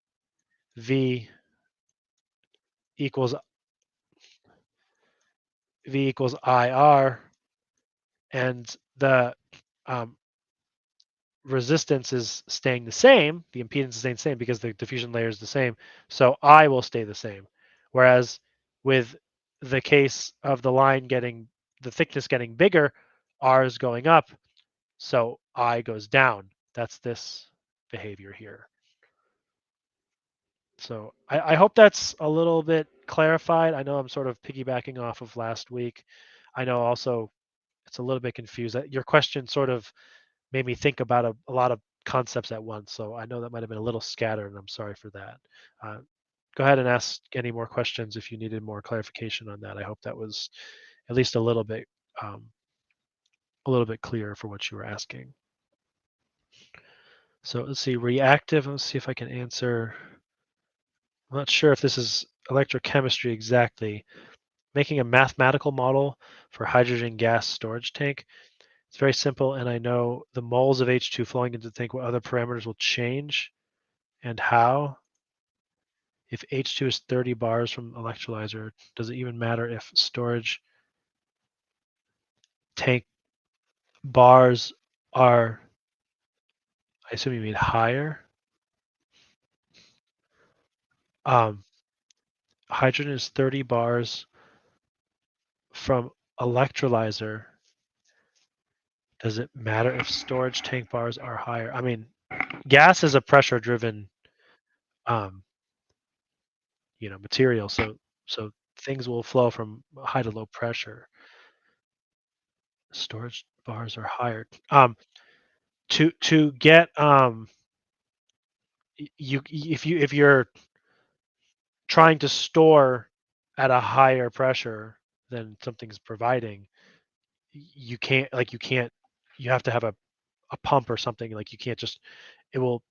[SPEAKER 3] V equals IR, and the resistance is staying the same. The impedance is staying the same because the diffusion layer is the same. So I will stay the same. Whereas with the case of the line the thickness getting bigger, R is going up, so I goes down. That's this behavior here. So I hope that's a little bit clarified. I know I'm sort of piggybacking off of last week. I know also it's a little bit confused. Your question sort of made me think about a lot of concepts at once. So I know that might have been a little scattered, and I'm sorry for that. Go ahead and ask any more questions if you needed more clarification on that. I hope that was at least a little bit clearer for what you were asking. So let's see, reactive. Let's see if I can answer. I'm not sure if this is electrochemistry exactly. Making a mathematical model for hydrogen gas storage tank. It's very simple, and I know the moles of H2 flowing into the tank, what other parameters will change and how. If H2 is 30 bars from electrolyzer, does it even matter if storage tank bars are, I assume you mean higher? Hydrogen is 30 bars from electrolyzer. Does it matter if storage tank bars are higher? I mean, gas is a pressure-driven, material, so things will flow from high to low pressure. Storage bars are higher. To get if you're trying to store at a higher pressure than something's providing, you have to have a pump or something. Like you can't just, it will,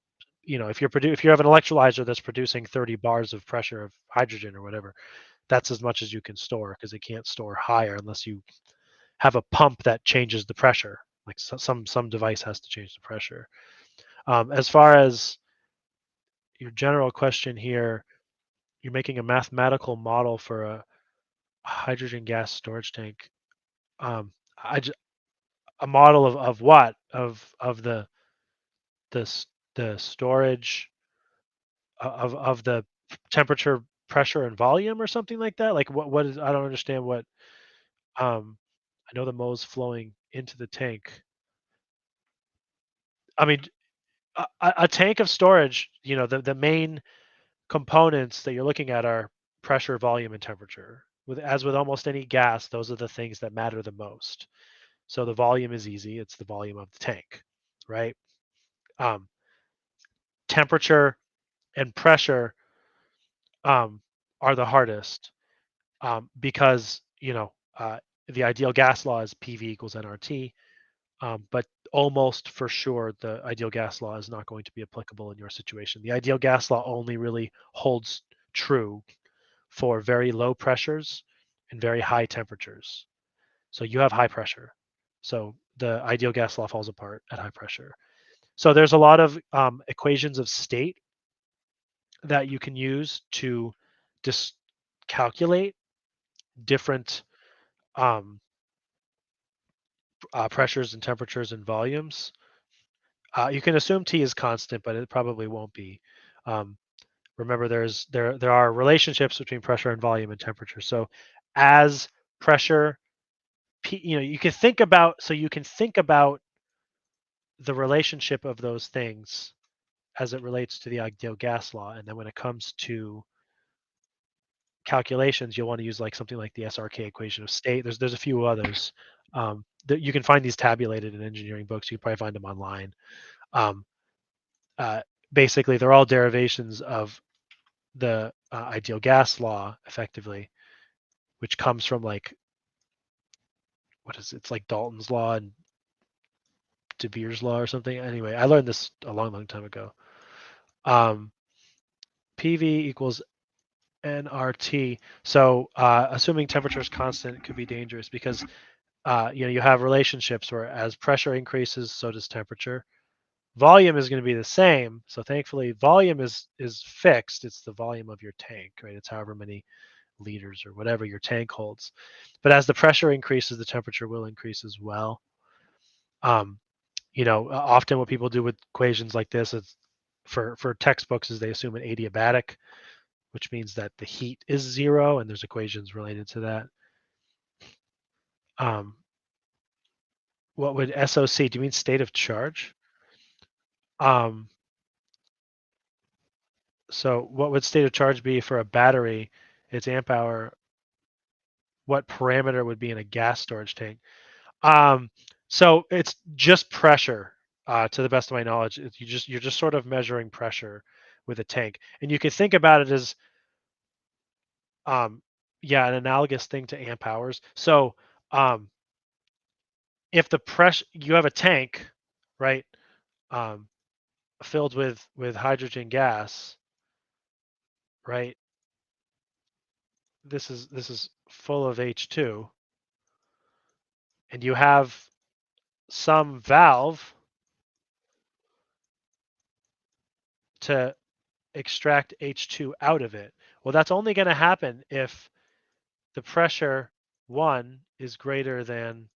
[SPEAKER 3] if you have an electrolyzer that's producing 30 bars of pressure of hydrogen or whatever, that's as much as you can store because it can't store higher unless you have a pump that changes the pressure. Like some device has to change the pressure. As far as your general question here, you're making a mathematical model for a hydrogen gas storage tank. A model of what? Of the storage of the temperature, pressure, and volume, or something like that. Like what is? I don't understand what. I know the mole's flowing into the tank. I mean, a tank of storage. The main components that you're looking at are pressure, volume, and temperature. As with almost any gas, those are the things that matter the most. So the volume is easy. It's the volume of the tank, right? Temperature and pressure are the hardest because, the ideal gas law is PV equals nRT, but almost for sure the ideal gas law is not going to be applicable in your situation. The ideal gas law only really holds true for very low pressures and very high temperatures. So you have high pressure. So the ideal gas law falls apart at high pressure. So there's a lot of equations of state that you can use to just calculate different um, pressures and temperatures and volumes. You can assume T is constant, but it probably won't be. Remember, there are relationships between pressure and volume and temperature. So as pressure, you can think about the relationship of those things as it relates to the ideal gas law, and then when it comes to calculations, you'll want to use like something like the SRK equation of state. There's a few others that you can find these tabulated in engineering books. You can probably find them online. Um, Basically, they're all derivations of the ideal gas law, effectively, which comes from like what is it? It's like Dalton's law and De Beer's law or something. Anyway, I learned this a long time ago. PV equals nRT. So assuming temperature is constant could be dangerous because you have relationships where as pressure increases, so does temperature. Volume is going to be the same. So thankfully, volume is fixed. It's the volume of your tank, right? It's however many liters or whatever your tank holds. But as the pressure increases, the temperature will increase as well. Often what people do with equations like this is for textbooks is they assume an adiabatic, which means that the heat is zero, and there's equations related to that. What would SOC? Do you mean state of charge? So what would state of charge be for a battery? It's amp hour. What parameter would be in a gas storage tank? So it's just pressure, to the best of my knowledge. You're just sort of measuring pressure with a tank, and you can think about it as, an analogous thing to amp hours. So if the pressure you have a tank, right, filled with hydrogen gas, right? This is full of H2, and you have some valve to extract H2 out of it. Well, that's only going to happen if the pressure 1 is greater than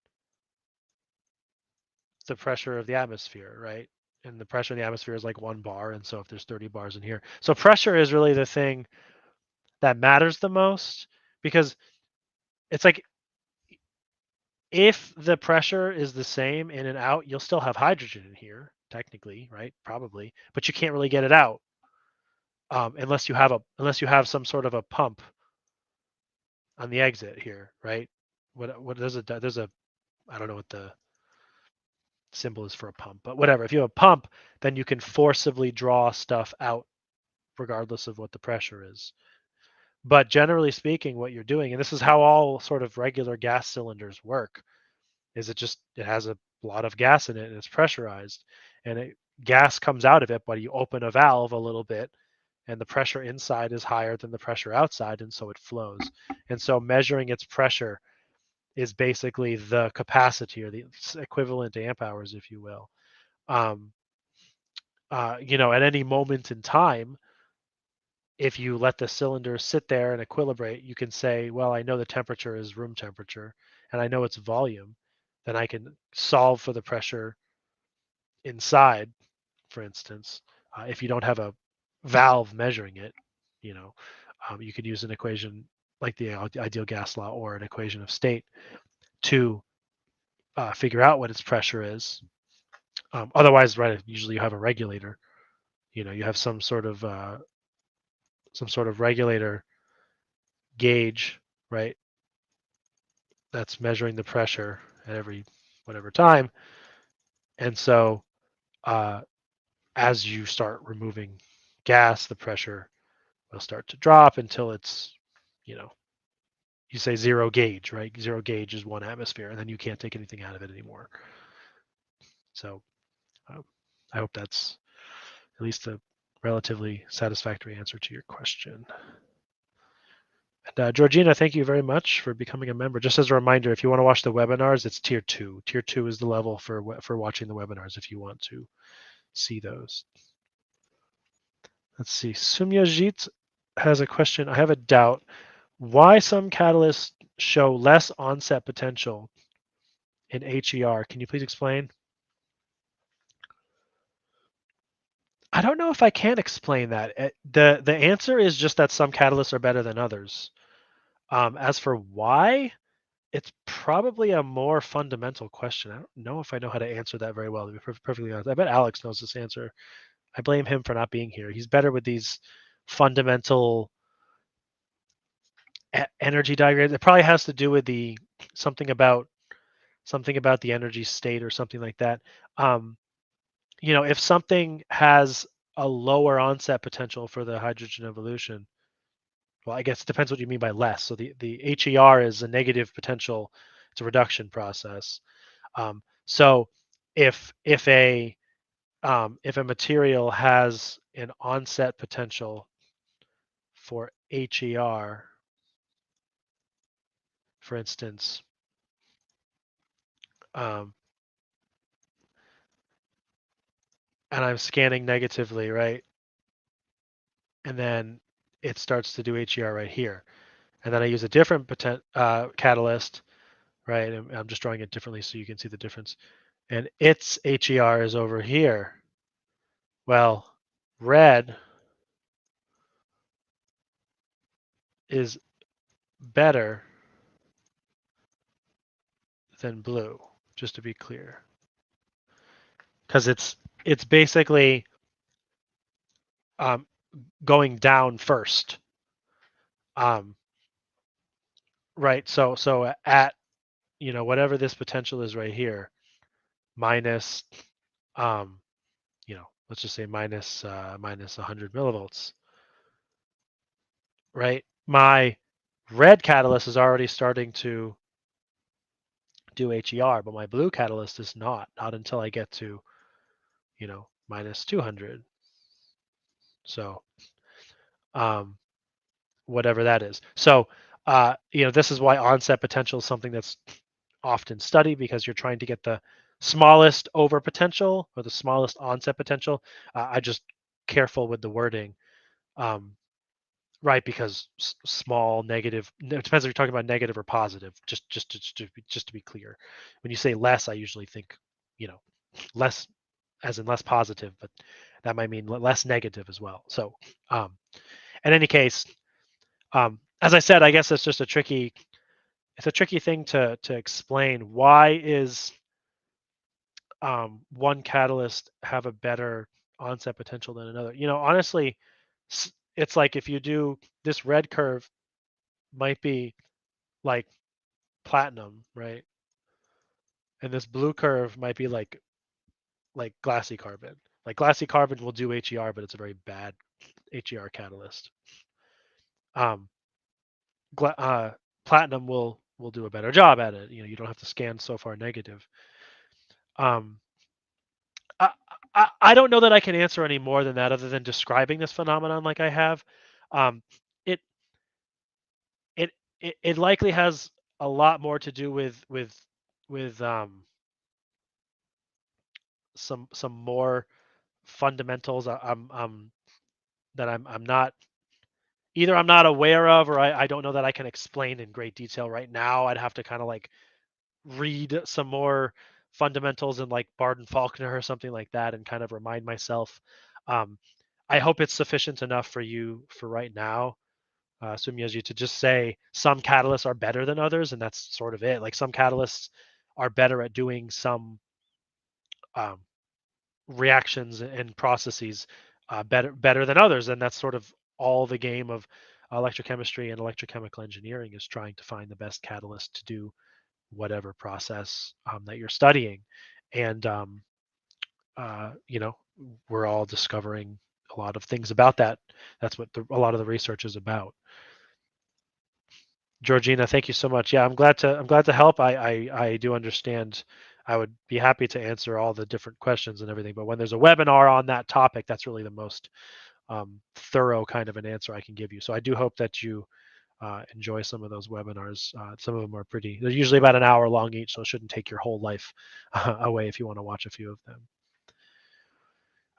[SPEAKER 3] the pressure of the atmosphere, right? And the pressure in the atmosphere is like 1 bar, and so if there's 30 bars in here. So pressure is really the thing that matters the most, because it's like if the pressure is the same in and out, you'll still have hydrogen in here, technically, right? Probably, but you can't really get it out unless you have some sort of a pump on the exit here, right? What there's a I don't know what the symbol is for a pump, but whatever. If you have a pump, then you can forcibly draw stuff out regardless of what the pressure is. But generally speaking, what you're doing, and this is how all sort of regular gas cylinders work, is it has a lot of gas in it and it's pressurized, and gas comes out of it, but you open a valve a little bit and the pressure inside is higher than the pressure outside, and so it flows. And so measuring its pressure is basically the capacity, or the equivalent to amp hours, if you will. At any moment in time, if you let the cylinder sit there and equilibrate, you can say, well, I know the temperature is room temperature and I know its volume. Then I can solve for the pressure inside, for instance. If you don't have a valve measuring it, you could use an equation like the ideal gas law or an equation of state to figure out what its pressure is. Otherwise, right, usually you have a regulator. You have some sort of regulator gauge, right? That's measuring the pressure at every whatever time. And so as you start removing gas, the pressure will start to drop until it's, you say zero gauge, right? Zero gauge is 1 atmosphere, and then you can't take anything out of it anymore. So I hope that's at least a relatively satisfactory answer to your question. And Georgina, thank you very much for becoming a member. Just as a reminder, if you want to watch the webinars, it's tier 2. Tier 2 is the level for watching the webinars if you want to see those. Let's see. Sumyajit has a question. I have a doubt. Why some catalysts show less onset potential in HER? Can you please explain? I don't know if I can explain that. The answer is just that some catalysts are better than others. As for why, it's probably a more fundamental question. I don't know if I know how to answer that very well, to be perfectly honest. I bet Alex knows this answer. I blame him for not being here. He's better with these fundamental energy diagrams. It probably has to do with something about the energy state or something like that. If something has a lower onset potential for the hydrogen evolution, well, I guess it depends what you mean by less. So the HER is a negative potential. It's a reduction process. So if a material has an onset potential for HER, for instance, and I'm scanning negatively, right? And then it starts to do HER right here. And then I use a different catalyst, right? I'm just drawing it differently so you can see the difference. And its HER is over here. Well, red is better than blue, just to be clear. Because it's basically going down first. Right. So at whatever this potential is right here, minus let's just say minus 100 millivolts. Right. My red catalyst is already starting to do HER, but my blue catalyst is not until I get to minus 200. So whatever that is. So this is why onset potential is something that's often studied, because you're trying to get the smallest over potential or the smallest onset potential. I just careful with the wording, right? Because small, negative, it depends if you're talking about negative or positive. Just to be clear, when you say less, I usually think less as in less positive, but that might mean less negative as well. So in any case, as I said, I guess it's just a tricky thing to explain. Why is one catalyst have a better onset potential than another? Honestly, it's like if you do this red curve might be like platinum, right? And this blue curve might be like glassy carbon. Like glassy carbon will do HER, but it's a very bad HER catalyst. Platinum will do a better job at it. You don't have to scan so far negative. I don't know that I can answer any more than that, other than describing this phenomenon like I have. It likely has a lot more to do with some more fundamentals that I'm not aware of, or I don't know that I can explain in great detail right now. I'd have to kind of like read some more fundamentals in like Barden Faulkner or something like that and kind of remind myself. I hope it's sufficient enough for you for right now, Sumyaji, to just say some catalysts are better than others, and that's sort of it. Like some catalysts are better at doing some reactions and processes better than others, and that's sort of all the game of electrochemistry and electrochemical engineering, is trying to find the best catalyst to do whatever process that you're studying. And we're all discovering a lot of things about that. That's what a lot of the research is about. Georgina, thank you so much. Yeah, I'm glad to help. I do understand. I would be happy to answer all the different questions and everything, but when there's a webinar on that topic, that's really the most thorough kind of an answer I can give you. So I do hope that you enjoy some of those webinars. Some of them are they're usually about an hour long each, so it shouldn't take your whole life away if you want to watch a few of them.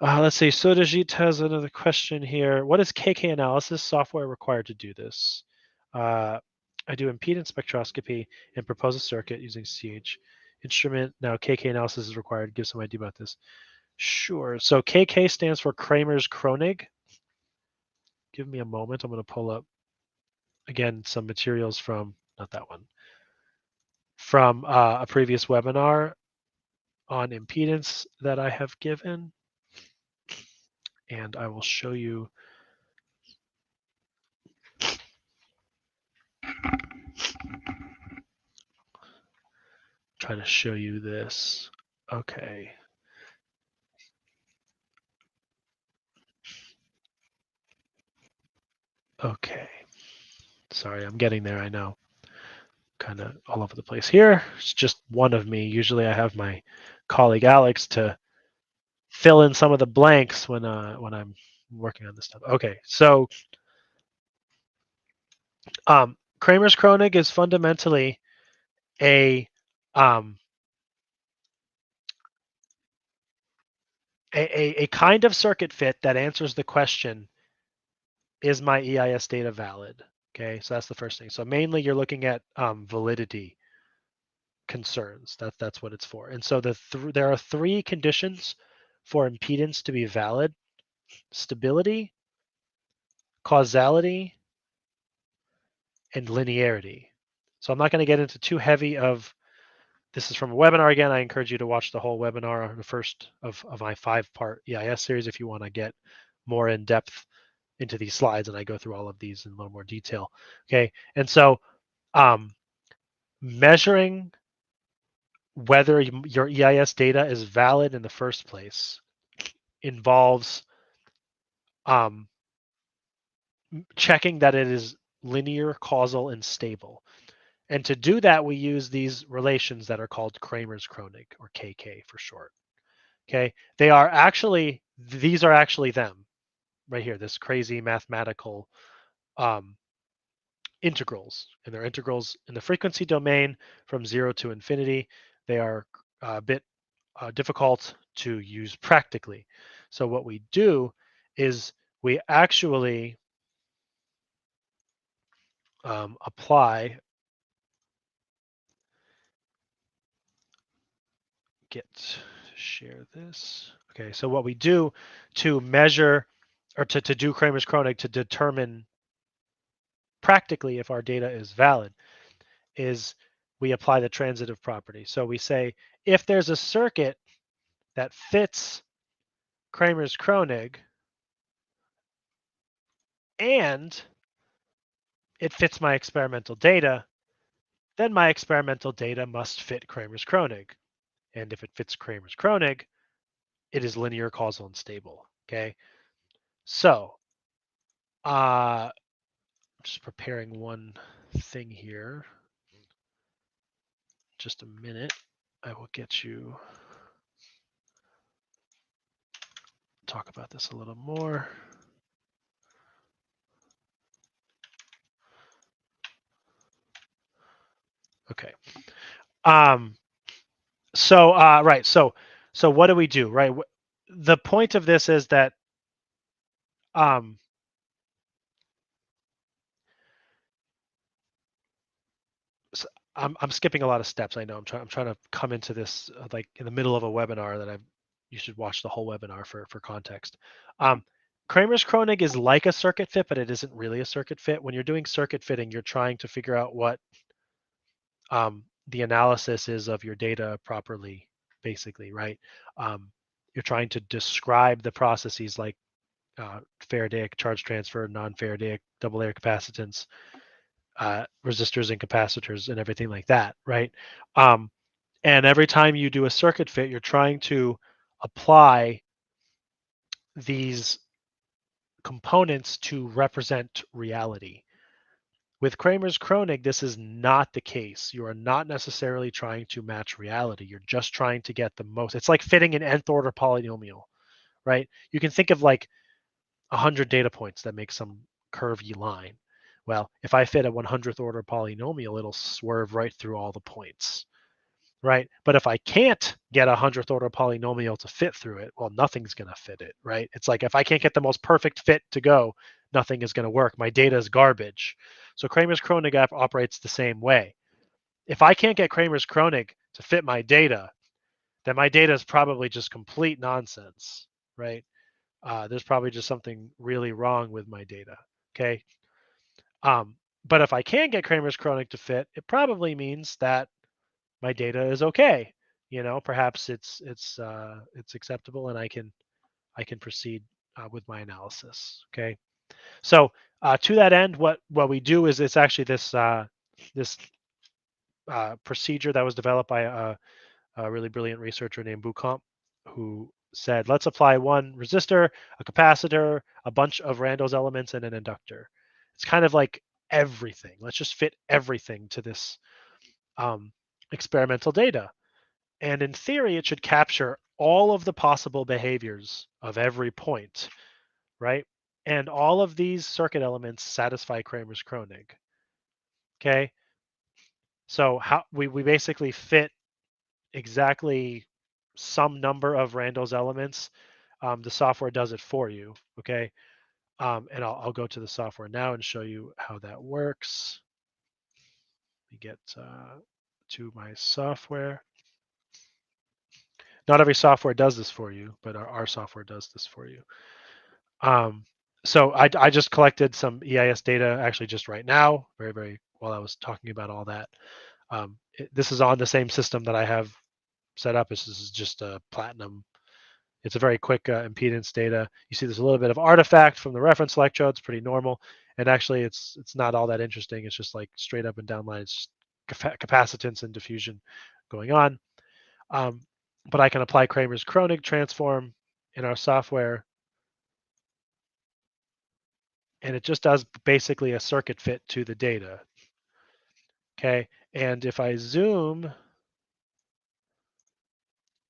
[SPEAKER 3] Let's see, Sodajit has another question here. What is KK analysis software required to do this? I do impedance spectroscopy and propose a circuit using CH instrument. Now KK analysis is required. Give some idea about this. Sure. So KK stands for Kramers-Kronig. Give me a moment. I'm going to pull up, again, some materials from, not that one, from a previous webinar on impedance that I have given. And I will show you. Trying to show you this. Okay. Okay. Sorry, I'm getting there, I know. Kind of all over the place here. It's just one of me. Usually I have my colleague Alex to fill in some of the blanks when I'm working on this stuff. Okay, so Kramers-Kronig is fundamentally a kind of circuit fit that answers the question, is my EIS data valid? Okay, so that's the first thing. So mainly you're looking at validity concerns. That's what it's for. And so there are three conditions for impedance to be valid: stability, causality, and linearity. So I'm not going to get into too heavy of, this is from a webinar again. I encourage you to watch the whole webinar, the first of my 5-part EIS series, if you want to get more in depth into these slides, and I go through all of these in a little more detail. Okay, and so measuring whether your EIS data is valid in the first place involves checking that it is linear, causal, and stable. And to do that, we use these relations that are called Kramers-Kronig, or KK for short. Okay, these are actually them right here, this crazy mathematical integrals. And they're integrals in the frequency domain from 0 to infinity. They are a bit difficult to use practically. So what we do is we actually share this. Okay, so what we do to measure, or to do Kramers-Kronig to determine practically if our data is valid, is we apply the transitive property. So we say, if there's a circuit that fits Kramers-Kronig and it fits my experimental data, then my experimental data must fit Kramers-Kronig. And if it fits Kramers-Kronig, it is linear, causal, and stable. Okay, so I'm just preparing one thing here. Just a minute. I will get you talk about this a little more. Okay. Right. So what do we do? Right. The point of this is that I'm skipping a lot of steps. I know I'm trying to come into this like in the middle of a webinar that you should watch the whole webinar for context. Kramers-Kronig is like a circuit fit, but it isn't really a circuit fit. When you're doing circuit fitting, you're trying to figure out what the analysis is of your data properly, basically, right? You're trying to describe the processes like faradaic charge transfer, non-faradaic double layer capacitance, resistors and capacitors and everything like that, right? And every time you do a circuit fit, you're trying to apply these components to represent reality. With Kramers-Kronig, this is not the case. You are not necessarily trying to match reality. You're just trying to get the most. It's like fitting an nth order polynomial, right? You can think of like 100 data points that make some curvy line. Well, if I fit a 100th order polynomial, it'll swerve right through all the points, right? But if I can't get a 100th order polynomial to fit through it, well, nothing's going to fit it, right? It's like if I can't get the most perfect fit to go, nothing is going to work. My data is garbage. So Kramers-Kronig operates the same way. If I can't get Kramers-Kronig to fit my data, then my data is probably just complete nonsense, right? There's probably just something really wrong with my data, okay? But if I can get Kramers-Kronig to fit, it probably means that my data is okay. Perhaps it's acceptable, and I can proceed with my analysis. Okay, so to that end, what we do is it's actually this procedure that was developed by a really brilliant researcher named Bucamp, who said, let's apply one resistor, a capacitor, a bunch of Randall's elements, and an inductor. It's kind of like everything. Let's just fit everything to this experimental data. And in theory, it should capture all of the possible behaviors of every point, right? And all of these circuit elements satisfy Kramers-Kronig. Okay. So how we basically fit exactly some number of Randall's elements. The software does it for you. Okay. And I'll go to the software now and show you how that works. Let me get to my software. Not every software does this for you, but our software does this for you. So I just collected some EIS data actually just right now, very while I was talking about all that. This is on the same system that I have set up. This is just a platinum. It's a very quick impedance data. You see there's a little bit of artifact from the reference electrode. It's pretty normal. And actually it's not all that interesting. It's just like straight up and down lines, capacitance and diffusion going on. But I can apply Kramers-Kronig transform in our software, and it just does basically a circuit fit to the data. Okay, and if I zoom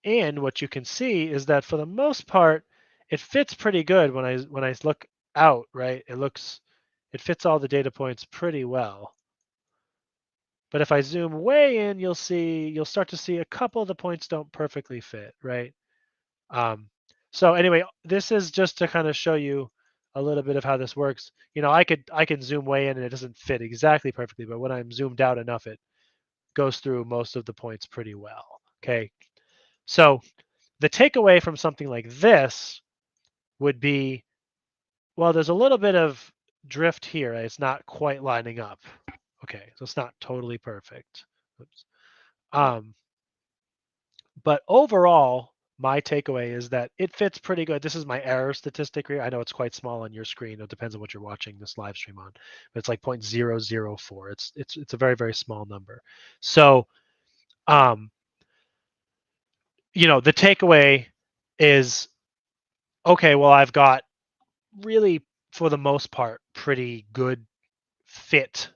[SPEAKER 3] in, what you can see is that for the most part, it fits pretty good when I look out, right? It fits all the data points pretty well. But if I zoom way in, you'll start to see a couple of the points don't perfectly fit, right? So anyway, this is just to kind of show you a little bit of how this works. I can zoom way in and it doesn't fit exactly perfectly, but when I'm zoomed out enough, it goes through most of the points pretty well. Okay. So the takeaway from something like this would be, well, there's a little bit of drift here. It's not quite lining up. Okay. So it's not totally perfect. Oops. But overall, my takeaway is that it fits pretty good. This is my error statistic here. I know it's quite small on your screen. It depends on what you're watching this live stream on, but it's like 0.004. It's a very small number. So, the takeaway is, okay, well, I've got really, for the most part, pretty good fit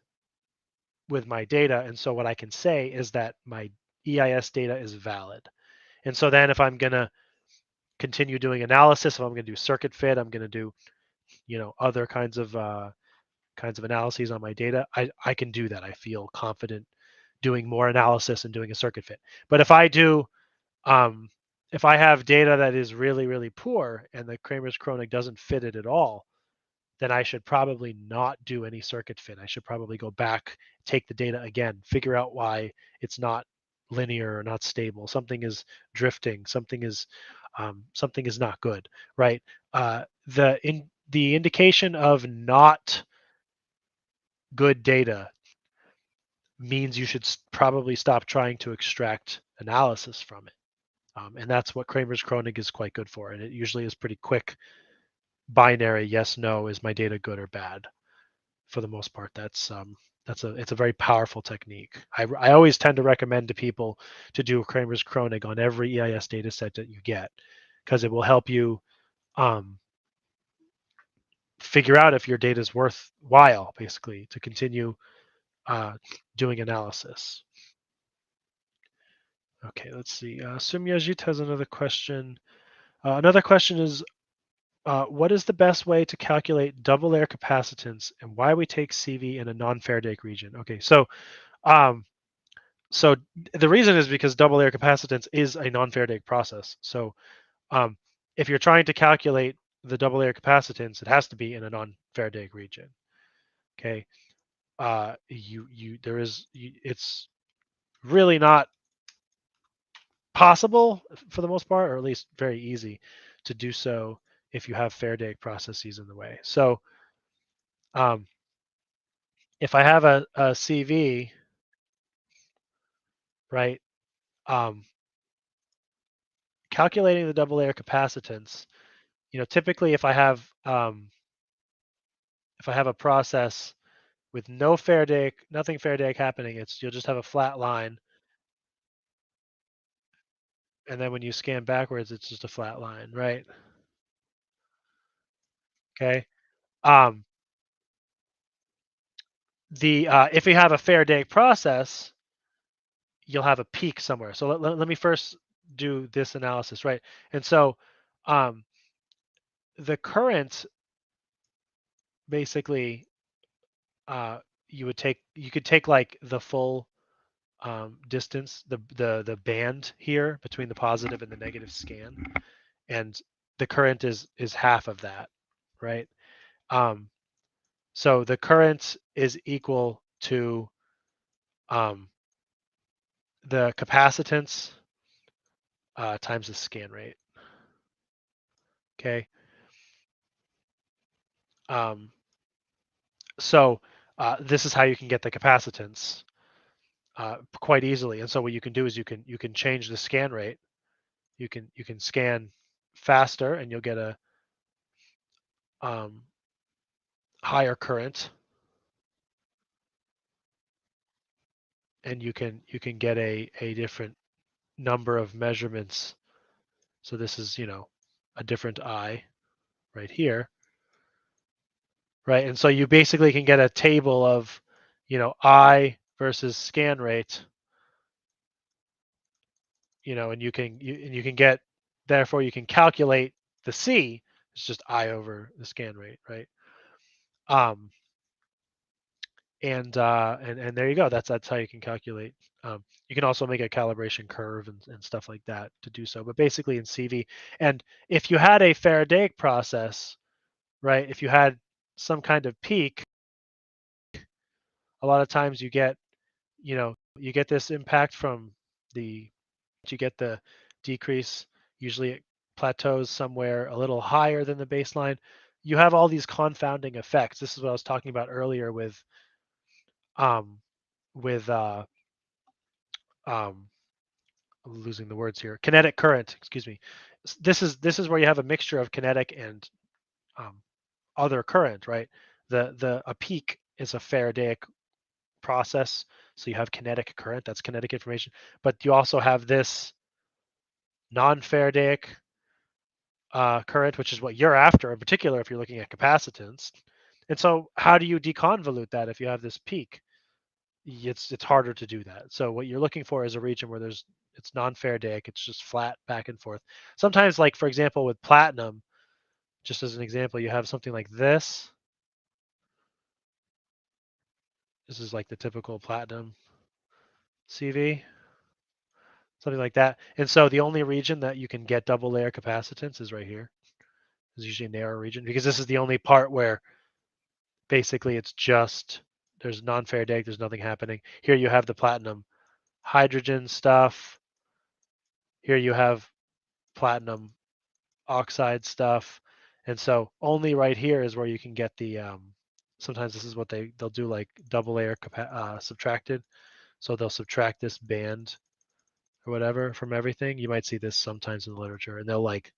[SPEAKER 3] with my data. And so what I can say is that my EIS data is valid. And so then if I'm going to continue doing analysis, if I'm going to do circuit fit, I'm going to do, other kinds of analyses on my data, I can do that. I feel confident doing more analysis and doing a circuit fit. But if I do, if I have data that is really poor and the Kramers-Kronig doesn't fit it at all, then I should probably not do any circuit fit. I should probably go back, take the data again, figure out why it's not linear or not stable. Something is drifting. Something is not good, right? The indication of not good data means you should probably stop trying to extract analysis from it. And that's what Kramers-Kronig is quite good for. And it usually is pretty quick, binary, yes, no, is my data good or bad? For the most part, that's it's a very powerful technique. I always tend to recommend to people to do a Kramers-Kronig on every EIS data set that you get, because it will help you figure out if your data is worthwhile, basically, to continue doing analysis. Okay, let's see. Sumyajit has another question. Another question is, what is the best way to calculate double layer capacitance, and why we take CV in a non-faradaic region? Okay, so the reason is because double layer capacitance is a non-faradaic process. So if you're trying to calculate the double layer capacitance, it has to be in a non-faradaic region. Okay, it's really not possible for the most part, or at least very easy to do so if you have faradaic processes in the way. So if I have a CV, right, calculating the double layer capacitance, typically if I have a process with nothing faradaic happening, you'll just have a flat line, and then when you scan backwards, it's just a flat line, right? Okay. If you have a faradaic process, you'll have a peak somewhere. So let me first do this analysis, right? And so the current, basically, you could take like the full distance, the band here between the positive and the negative scan, and the current is half of that, right? So the current is equal to the capacitance times the scan rate. Okay. So this is how you can get the capacitance quite easily. And so what you can do is you can change the scan rate. You can scan faster, and you'll get a higher current, and you can get a different number of measurements. So this is a different I right here, right? And so you basically can get a table of I versus scan rate, and you can get, therefore you can calculate the C. It's just I over the scan rate, right? And there you go. That's how you can calculate. You can also make a calibration curve and stuff like that to do so. But basically in CV, and if you had a faradaic process, right? If you had some kind of peak, a lot of times you get this impact from you get the decrease. Usually it plateaus somewhere a little higher than the baseline. You have all these confounding effects. This is what I was talking about earlier with I'm losing the words here. Kinetic current, excuse me. This is where you have a mixture of kinetic and other current, right? A peak is a faradaic process, so you have kinetic current. That's kinetic information, but you also have this non-faradaic current, which is what you're after, in particular if you're looking at capacitance. And so, how do you deconvolute that if you have this peak? It's harder to do that. So what you're looking for is a region where it's non-faradaic. It's just flat back and forth. Sometimes, like for example, with platinum, just as an example, you have something like this. This is like the typical platinum CV, something like that. And so the only region that you can get double layer capacitance is right here. It's usually a narrow region, because this is the only part where basically it's just, there's non-faradaic, there's nothing happening. Here you have the platinum hydrogen stuff. Here you have platinum oxide stuff. And so only right here is where you can get the, sometimes this is what they'll do, like double layer subtracted. So they'll subtract this band or whatever from everything. You might see this sometimes in the literature, and they'll like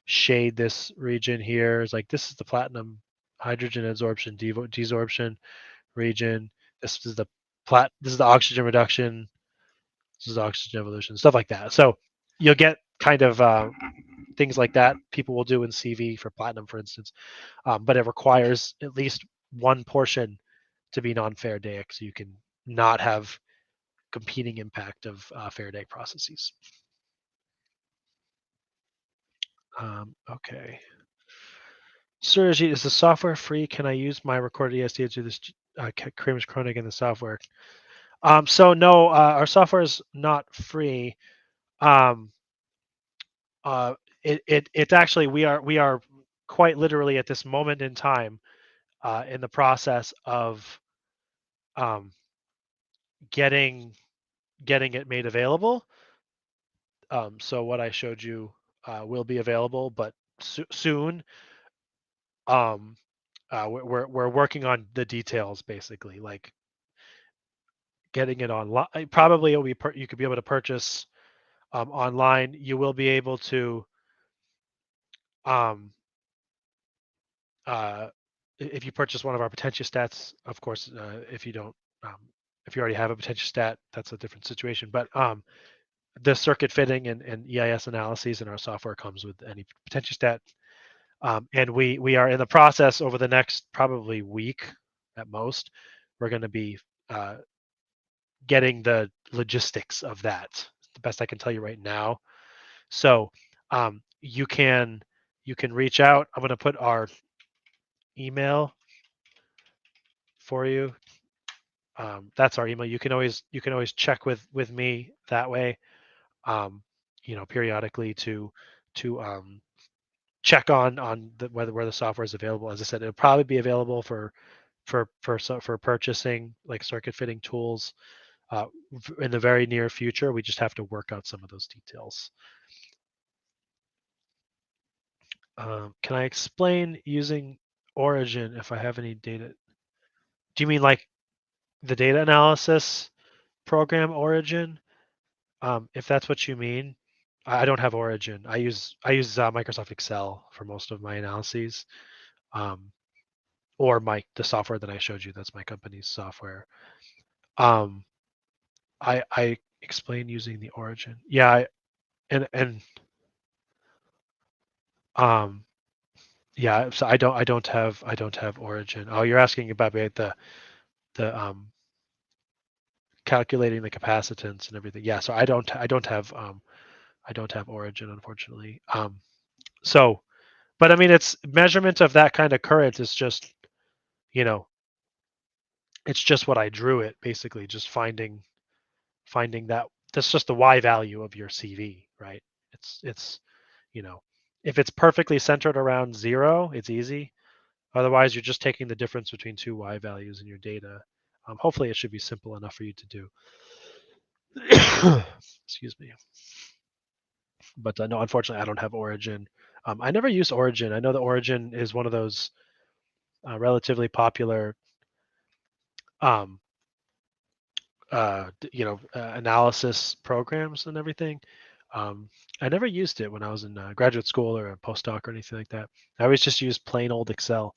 [SPEAKER 3] shade this region here. It's like, this is the platinum hydrogen adsorption desorption region. this is the this is the oxygen reduction, this is oxygen evolution, stuff like that. So you'll get kind of things like that people will do in CV for platinum, for instance, but it requires at least one portion to be non-faradaic, so you can not have competing impact of faradaic processes. Okay. Sergi, is the software free? Can I use my recorded ESD to this Kramers-Kronig in the software? So no, our software is not free. It's actually we are quite literally at this moment in time in the process of getting it made available. So what I showed you will be available, but soon. We're working on the details, basically, like getting it online. Probably it'll be you could be able to purchase online. You will be able to um, if you purchase one of our potentiostats, of course. If you don't, if you already have a potentiostat, that's a different situation. But the circuit fitting and EIS analyses in our software comes with any potentiostat. And we are in the process over the next probably week at most. We're going to be getting the logistics of that. The best I can tell you right now. So you can reach out. I'm going to put our email for you. That's our email. You can always check with me that way. Periodically to check on where the software is available. As I said, it'll probably be available for purchasing, like circuit fitting tools in the very near future. We just have to work out some of those details. Can I explain using Origin if I have any data? Do you mean like the data analysis program Origin? If that's what you mean, I don't have Origin. I use Microsoft Excel for most of my analyses, or the software that I showed you. That's my company's software. I explain using the Origin. Yeah, yeah. So I don't have Origin. Oh, you're asking about the calculating the capacitance and everything. Yeah. So I don't have Origin, unfortunately. So, but I mean, it's measurement of that kind of current is just, it's just what I drew it, basically, just finding that. That's just the Y value of your CV, right? It's if it's perfectly centered around 0, it's easy. Otherwise, you're just taking the difference between two Y values in your data. Hopefully it should be simple enough for you to do. Excuse me. But no, unfortunately, I don't have Origin. I never use Origin. I know that Origin is one of those relatively popular analysis programs and everything. I never used it when I was in graduate school or a postdoc or anything like that. I always just used plain old Excel.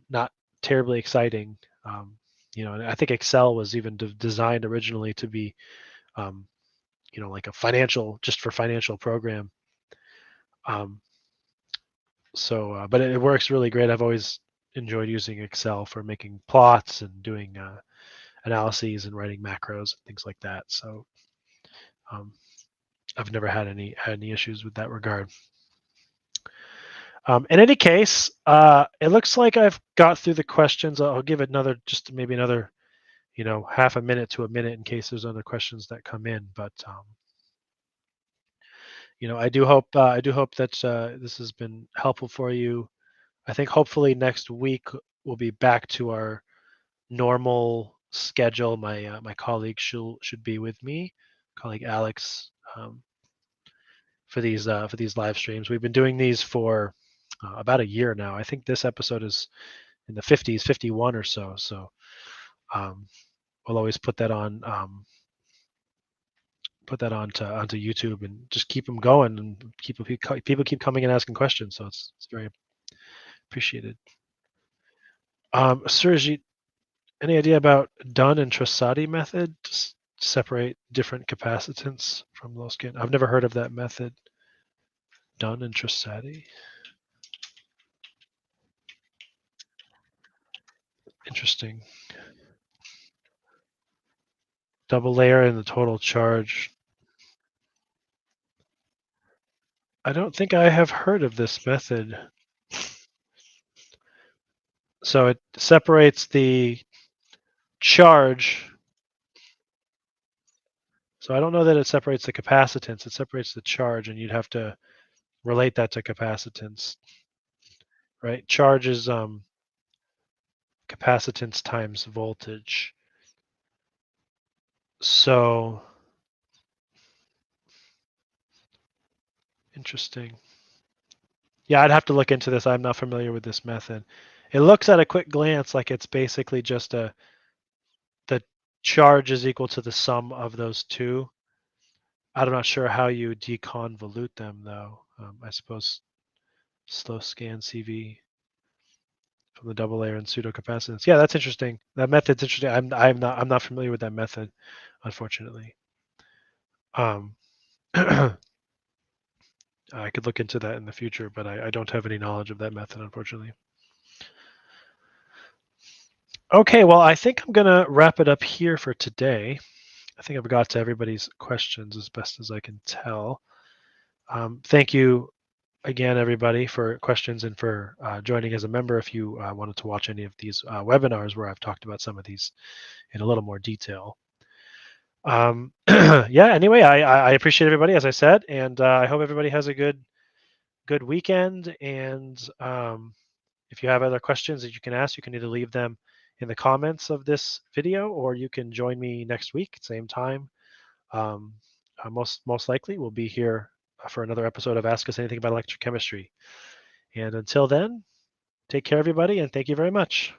[SPEAKER 3] Not terribly exciting. And I think Excel was even designed originally to be, like a financial program. But it works really great. I've always enjoyed using Excel for making plots and doing analyses and writing macros and things like that. So I've never had any issues with that regard. In any case, it looks like I've got through the questions. I'll give it maybe another, half a minute to a minute in case there's other questions that come in. But I do hope that this has been helpful for you. I think hopefully next week we'll be back to our normal schedule. My colleague should be with me, colleague Alex, for these live streams. We've been doing these for about a year now. I think this episode is in the 50s, 51 or so. So we'll always put that on onto YouTube and just keep them going, and people keep coming and asking questions. So it's very appreciated. Sergi, Any idea about Dunn and Trasadi method to separate different capacitance from low scan? I've never heard of that method. Dunn and Trasadi. Interesting. Double layer and the total charge. I don't think I have heard of this method. So it separates the charge. So I don't know that it separates the capacitance. It separates the charge, and you'd have to relate that to capacitance, right? Charge is capacitance times voltage. So interesting. Yeah, I'd have to look into this. I'm not familiar with this method. It looks at a quick glance like it's basically just the charge is equal to the sum of those two. I'm not sure how you deconvolute them though. I suppose slow scan CV from the double layer and pseudocapacitance. Yeah, that's interesting. That method's interesting. I'm not familiar with that method, unfortunately. I could look into that in the future, but I don't have any knowledge of that method, unfortunately. Okay, well, I think I'm going to wrap it up here for today. I think I've got to everybody's questions as best as I can tell. Thank you again, everybody, for questions and for joining as a member. If you wanted to watch any of these webinars where I've talked about some of these in a little more detail. Yeah, anyway, I appreciate everybody, as I said, and I hope everybody has a good weekend. And if you have other questions that you can ask, you can either leave them in the comments of this video, or you can join me next week, same time. Most likely we'll be here for another episode of Ask Us Anything About Electrochemistry. And until then, take care, everybody, and thank you very much.